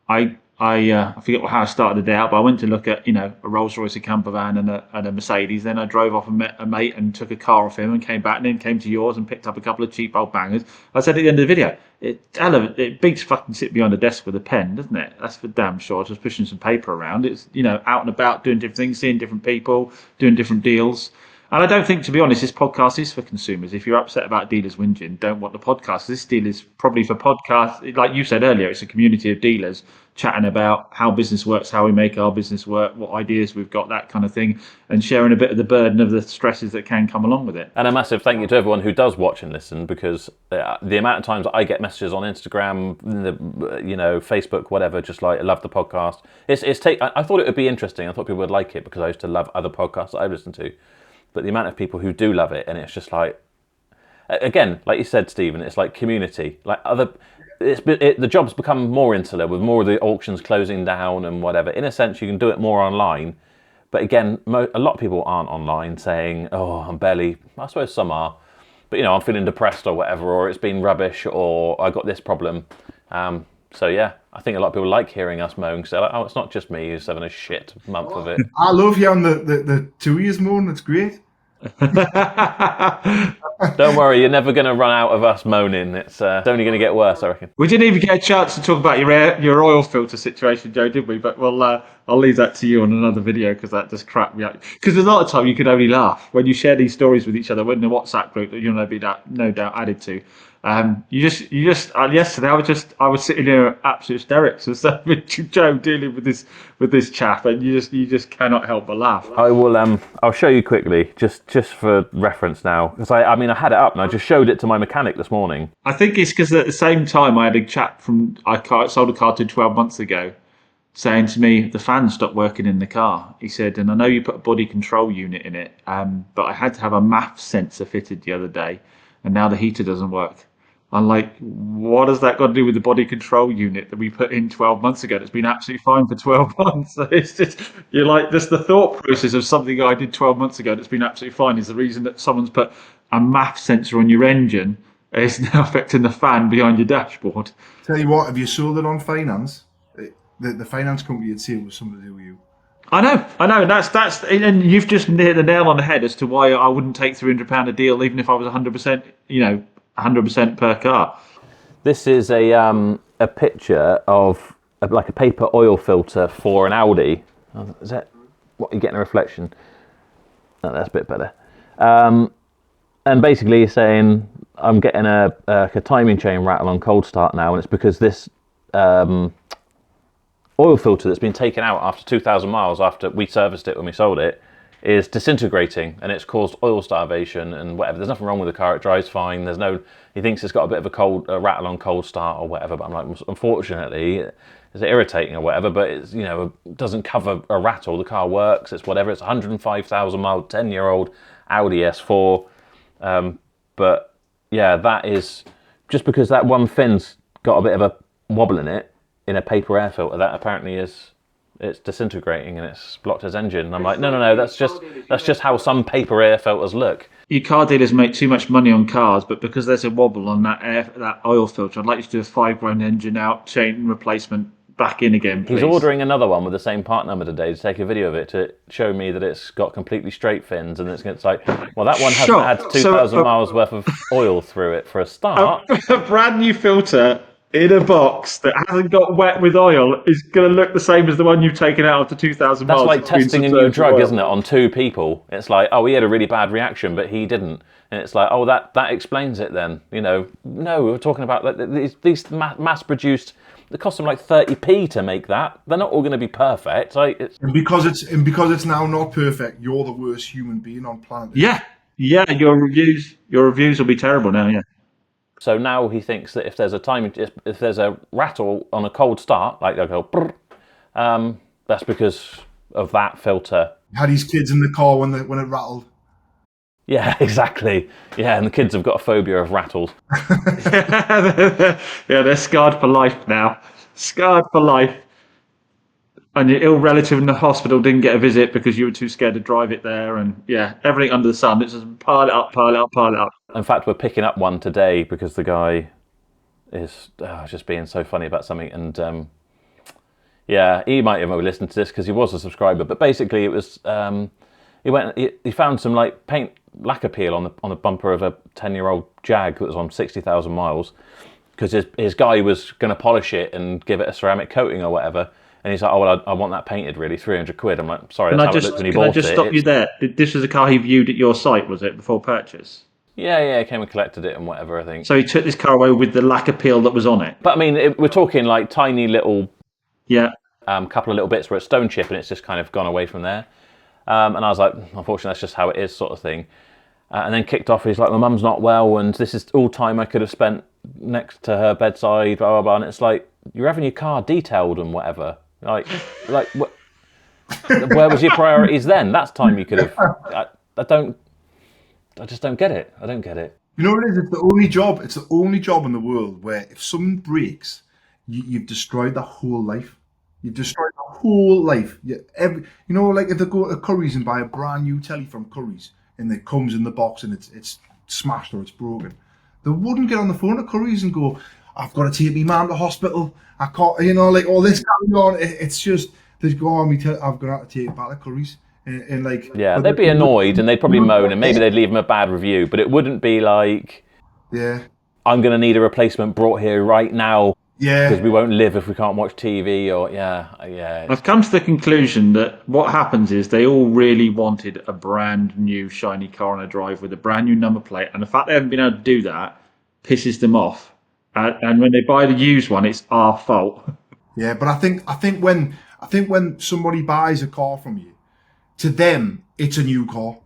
I forget how I started the day out, but I went to look at, a Rolls-Royce, a camper van and a Mercedes. Then I drove off and met a mate and took a car off him and came back and then came to yours and picked up a couple of cheap old bangers. I said at the end of the video, it beats fucking sitting behind a desk with a pen, doesn't it? That's for damn sure. Just pushing some paper around. It's, out and about, doing different things, seeing different people, doing different deals. And I don't think, to be honest, this podcast is for consumers. If you're upset about dealers whinging, don't want the podcast. This deal is probably for podcasts. Like you said earlier, it's a community of dealers chatting about how business works, how we make our business work, what ideas we've got, that kind of thing, and sharing a bit of the burden of the stresses that can come along with it. And a massive thank you to everyone who does watch and listen, because the amount of times that I get messages on Instagram, Facebook, whatever, just like, I love the podcast. I thought it would be interesting. I thought people would like it because I used to love other podcasts that I listen to. But the amount of people who do love it, and it's just like, again, like you said, Stephen, it's like community. Like the job's become more insular with more of the auctions closing down and whatever. In a sense, you can do it more online. But again, a lot of people aren't online saying, oh, I suppose some are, but I'm feeling depressed or whatever, or it's been rubbish, or I got this problem. So yeah, I think a lot of people like hearing us moan, because they're like, oh, it's not just me who's having a shit month of it. I love hearing the 2 years moan. It's great. Don't worry, you're never going to run out of us moaning. It's only going to get worse, I reckon. We didn't even get a chance to talk about your oil filter situation, Joe, did we? But I'll leave that to you on another video, because that just cracked me up. Because a lot of time you could only laugh when you share these stories with each other in the WhatsApp group that you'll no doubt added to. Yesterday I was sitting here at absolute hysterics and stuff with Joe dealing with this chap, and you just cannot help but laugh. I will I'll show you quickly, just for reference now, because I had it up and I just showed it to my mechanic this morning. I think it's because at the same time I had a chap I sold a car to 12 months ago, saying to me, the fan stopped working in the car. He said, and I know you put a body control unit in it, but I had to have a MAF sensor fitted the other day, and now the heater doesn't work. I'm like, what has that got to do with the body control unit that we put in 12 months ago? That's been absolutely fine for 12 months. So it's just, you're like, just the thought process of something I did 12 months ago that's been absolutely fine is the reason that someone's put a MAF sensor on your engine is now affecting the fan behind your dashboard. Tell you what, if you sold it on finance, the finance company would say it was something to do with you. I know. That's, and you've just hit the nail on the head as to why I wouldn't take £300 a deal, even if I was 100%, 100% per car. This is a picture of like a paper oil filter for an Audi. Is that what you're getting a reflection? Oh, that's a bit better. And basically you're saying I'm getting a timing chain rattle on cold start now, and it's because this oil filter that's been taken out after 2,000 miles after we serviced it when we sold it is disintegrating, and it's caused oil starvation and whatever. There's nothing wrong with the car, it drives fine. He thinks it's got a bit of a rattle on cold start or whatever, but I'm like, unfortunately, it's irritating or whatever, but it's, it doesn't cover a rattle. The car works, it's whatever. It's 105,000 mile, 10-year-old Audi S4. But yeah, that is just because that one fin's got a bit of a wobble in it in a paper air filter. That apparently it's disintegrating and it's blocked his engine. And I'm like, no, that's just how some paper air filters look. You car dealers make too much money on cars, but because there's a wobble on that oil filter, I'd like you to do a $5,000 engine out, chain replacement, back in again, please. He's ordering another one with the same part number today to take a video of it to show me that it's got completely straight fins, and it's like, well, that one hasn't had 2,000 miles worth of oil through it for a start. A brand new filter in a box that hasn't got wet with oil is going to look the same as the one you've taken out after 2,000 miles. That's like testing a new drug, isn't it, on two people? It's like, oh, he had a really bad reaction, but he didn't. And it's like, oh, that explains it then. No, we're talking about these mass-produced. It cost them like 30p to make that. They're not all going to be perfect. And because it's now not perfect, you're the worst human being on planet Earth. Yeah. Your reviews will be terrible now. Yeah. So now he thinks that if there's a rattle on a cold start, like they'll go, brrr, that's because of that filter. Had his kids in the car when it rattled. Yeah, exactly. Yeah, and the kids have got a phobia of rattles. Yeah, they're scarred for life now. Scarred for life. And your ill relative in the hospital didn't get a visit because you were too scared to drive it there. And yeah, everything under the sun. It's just pile it up. In fact, we're picking up one today because the guy is just being so funny about something. And yeah, he might have listened to this because he was a subscriber. But basically, it was he found some like paint lacquer peel on the bumper of a 10-year-old Jag that was on 60,000 miles because his guy was going to polish it and give it a ceramic coating or whatever. And he's like, oh, well, I want that painted, really, 300 quid. I'm like, sorry, Can that's I how it looked just when he can I bought just it. stop you there? This was a car he viewed at your site, was it, before purchase? Yeah, he came and collected it and whatever, I think. So he took this car away with the lacquer peel that was on it. But I mean, we're talking like tiny little, Yeah. couple of little bits where it's stone chip and it's just kind of gone away from there. And I was like, unfortunately, that's just how it is, sort of thing. And then kicked off, he's like, my mum's not well, and this is all time I could have spent next to her bedside, blah, blah, blah. And it's like, you're having your car detailed and whatever. Like what? Where was your priorities then? That's time you could have. I just don't get it. I don't get it. You know what it is? It's the only job. It's the only job in the world where if something breaks, you've destroyed the whole life. You've destroyed the whole life. Like if they go to Curry's and buy a brand new telly from Curry's and it comes in the box and it's smashed or it's broken, they wouldn't get on the phone to Curry's and go, "I've got to take my mum to hospital. I can't," like all this going on. It's just they go on. I've got to have to take it back to Curry's. And like, yeah, they'd be annoyed and they'd probably moan and maybe they'd leave him a bad review, but it wouldn't be like, yeah, I'm going to need a replacement brought here right now. Yeah, because we won't live if we can't watch TV. Or yeah. I've come to the conclusion that what happens is they all really wanted a brand new shiny car on a drive with a brand new number plate, and the fact they haven't been able to do that pisses them off. And when they buy the used one, it's our fault. Yeah, but I think when somebody buys a car from you, to them it's a new car.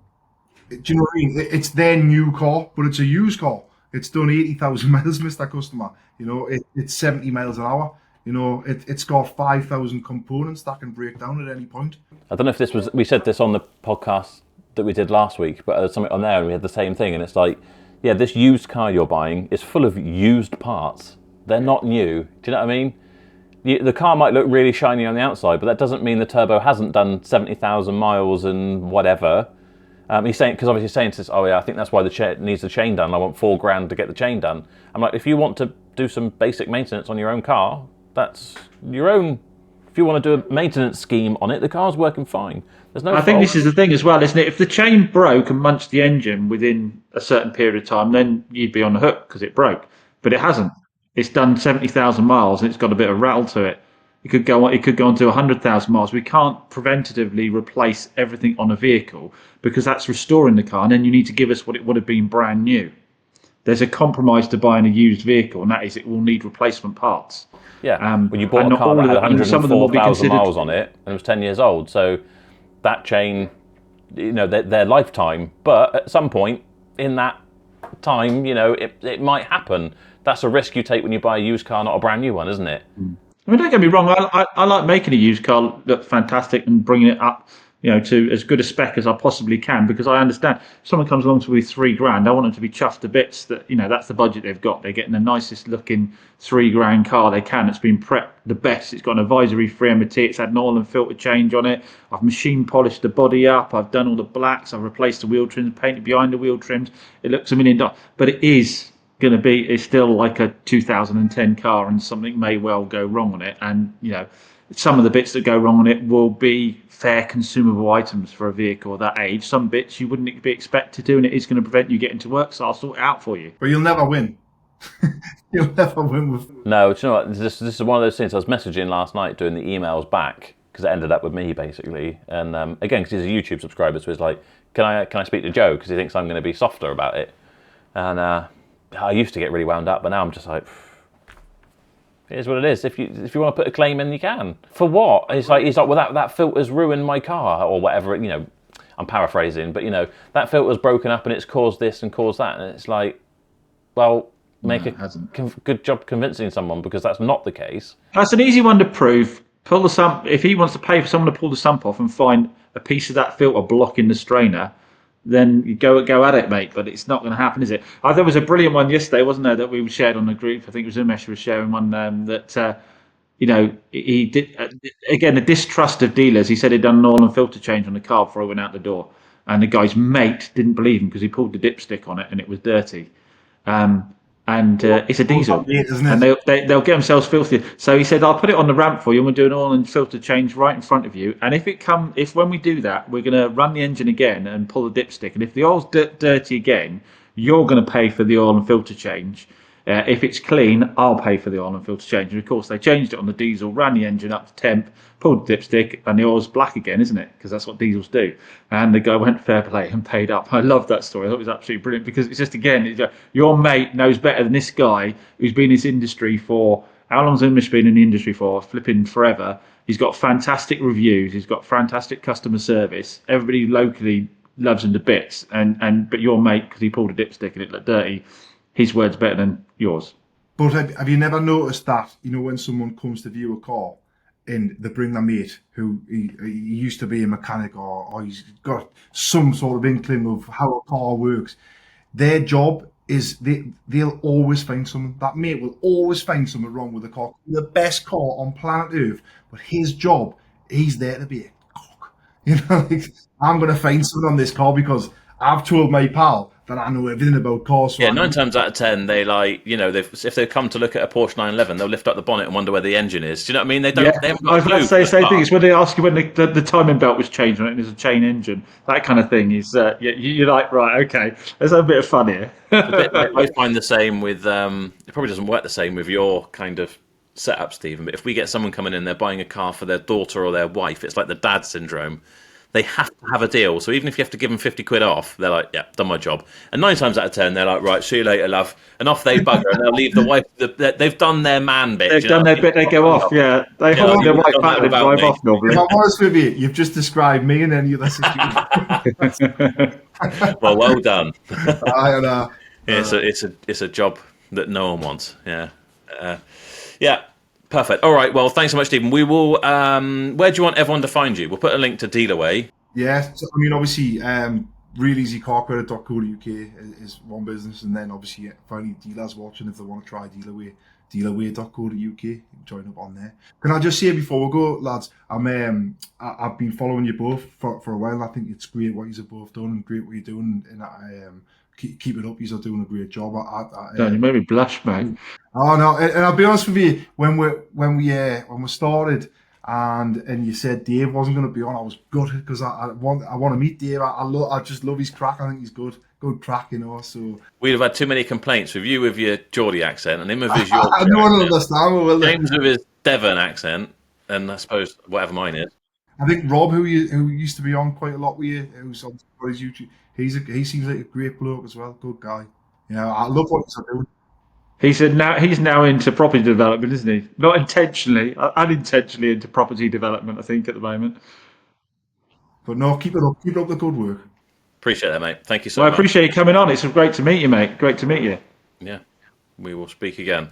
Do you know what I mean? It's their new car, but it's a used car. It's done 80,000 miles, Mr. Customer. It's 70 miles an hour. It's got 5,000 components that can break down at any point. I don't know if we said this on the podcast that we did last week, but there's something on there and we had the same thing. And it's like, yeah, this used car you're buying is full of used parts. They're not new. Do you know what I mean? The car might look really shiny on the outside, but that doesn't mean the turbo hasn't done 70,000 miles and whatever. He's saying, because obviously he's saying to us, oh yeah, I think that's why needs the chain done. I want $4,000 to get the chain done. I'm like, if you want to do some basic maintenance on your own car, that's your own. If you want to do a maintenance scheme on it, the car's working fine. There's no. I think this is the thing as well, isn't it? If the chain broke and munched the engine within a certain period of time, then you'd be on the hook because it broke. But it hasn't. It's done 70,000 miles and it's got a bit of rattle to it. It could go on to 100,000 miles. We can't preventatively replace everything on a vehicle because that's restoring the car, and then you need to give us what it would have been brand new. There's a compromise to buying a used vehicle, and that is it will need replipement parts. Yeah, when you bought a car that had 104,000 miles on it and it was 10 years old, so that chain, their lifetime. But at some point in that time, it might happen. That's a risk you take when you buy a used car, not a brand new one, isn't it? I mean, don't get me wrong. I like making a used car look fantastic and bringing it up, to as good a spec as I possibly can, because I understand if someone comes along to me with $3,000, I want them to be chuffed to bits that, that's the budget they've got. They're getting the nicest looking $3,000 car they can. It's been prepped the best. It's got an advisory-free MOT. It's had an oil and filter change on it. I've machine polished the body up. I've done all the blacks. I've replaced the wheel trims, painted behind the wheel trims. It looks $1 million, but it's still like a 2010 car, and something may well go wrong on it. And some of the bits that go wrong on it will be fair consumable items for a vehicle of that age. Some bits you wouldn't be expected to, and it is going to prevent you getting to work, so I'll sort it out for you. But you'll never win. You'll never win with. No, do you know what? This is one of those things. I was messaging last night doing the emails back because it ended up with me basically. And again, because he's a YouTube subscriber, so he's like, can I speak to Joe because he thinks I'm going to be softer about it. And I used to get really wound up, but now I'm just like, it is what it is. If you want to put a claim in, you can. For what? He's like, well, that filter's ruined my car or whatever. I'm paraphrasing, but that filter's broken up and it's caused this and caused that, and it's like, well, make a good job convincing someone because that's not the case. That's an easy one to prove. Pull the sump. If he wants to pay for someone to pull the sump off and find a piece of that filter blocking the strainer, then you go at it, mate. But it's not going to happen, is it? There was a brilliant one yesterday, wasn't there, that we shared on the group? I think it was Umesh was sharing one that he did again the distrust of dealers. He said he'd done an oil and filter change on the car before he went out the door, and the guy's mate didn't believe him because he pulled the dipstick on it and it was dirty. It's a diesel, and they'll get themselves filthy. So he said, "I'll put it on the ramp for you, and we'll do an oil and filter change right in front of you. And if when we do that, we're going to run the engine again and pull the dipstick. And if the oil's dirty again, you're going to pay for the oil and filter change. If it's clean, I'll pay for the oil and filter change. And of course, they changed it on the diesel, ran the engine up to temp, pulled the dipstick, and the oil's black again, isn't it? Because that's what diesels do. And the guy went fair play and paid up. I love that story. I thought it was absolutely brilliant because it's just, again, your mate knows better than this guy who's been in this industry for, how long's English been in the industry for? Flipping forever. He's got fantastic reviews. He's got fantastic customer service. Everybody locally loves him to bits. But your mate, because he pulled a dipstick and it looked dirty, his word's better than yours. But have you never noticed that, when someone comes to view a car and they bring their mate who he used to be a mechanic or he's got some sort of inkling of how a car works, their job is they'll always find something. That mate will always find something wrong with the car. The best car on planet Earth, but his job, he's there to be a cock. I'm going to find something on this car because I've told my pal that I know everything about cars. So 9 times out of 10, they if they come to look at a Porsche 911, they'll lift up the bonnet and wonder where the engine is. Do you know what I mean? They don't. Yeah. They haven't got I was about to say the same thing. It's when they ask you when the timing belt was changed on it and there's a chain engine. That kind of thing is you're like, right, okay, there's a bit of fun here. I find the same with it probably doesn't work the same with your kind of setup, Stephen. But if we get someone coming in, they're buying a car for their daughter or their wife. It's like the dad syndrome. They have to have a deal. So even if you have to give them 50 quid off, they're like, yeah, done my job. And 9 times out of 10, they're like, right, see you later, love. And off they bugger and they'll leave the wife. They've done their man bit. They've done their bit, they go off, yeah. They hold their wife back and drive off normally. If I'm honest with you, you've just described me in any other situation. well done. It's a job that no one wants. Yeah. Yeah. Perfect. All right. Well, thanks so much, Stephen. We will. Where do you want everyone to find you? We'll put a link to Dealerway. Yeah. So, obviously, realeasycarcredit.co.uk is one business, and then obviously, for any dealers watching, if they want to try Dealerway, dealerway.co.uk, join up on there. Can I just say before we go, lads, I've been following you both for a while. I think it's great what you've both done and great what you're doing, and keep it up. You're doing a great job. You made me blush, mate. Oh no, and I'll be honest with you. When we started, and you said Dave wasn't going to be on, I was gutted because I want to meet Dave. I just love his crack. I think he's good crack, So we'd have had too many complaints with you with your Geordie accent and him with his Yorkshire I don't understand. Will James with his Devon accent, and I suppose whatever mine is. I think Rob, who used to be on quite a lot with you, who's on his YouTube, he seems like a great bloke as well, good guy. I love what he's doing. He's now into property development, isn't he? Not intentionally, unintentionally into property development, I think, at the moment. But no, keep it up the good work. Appreciate that, mate. Thank you so much. I appreciate you coming on. It's great to meet you, mate. Great to meet you. Yeah, we will speak again.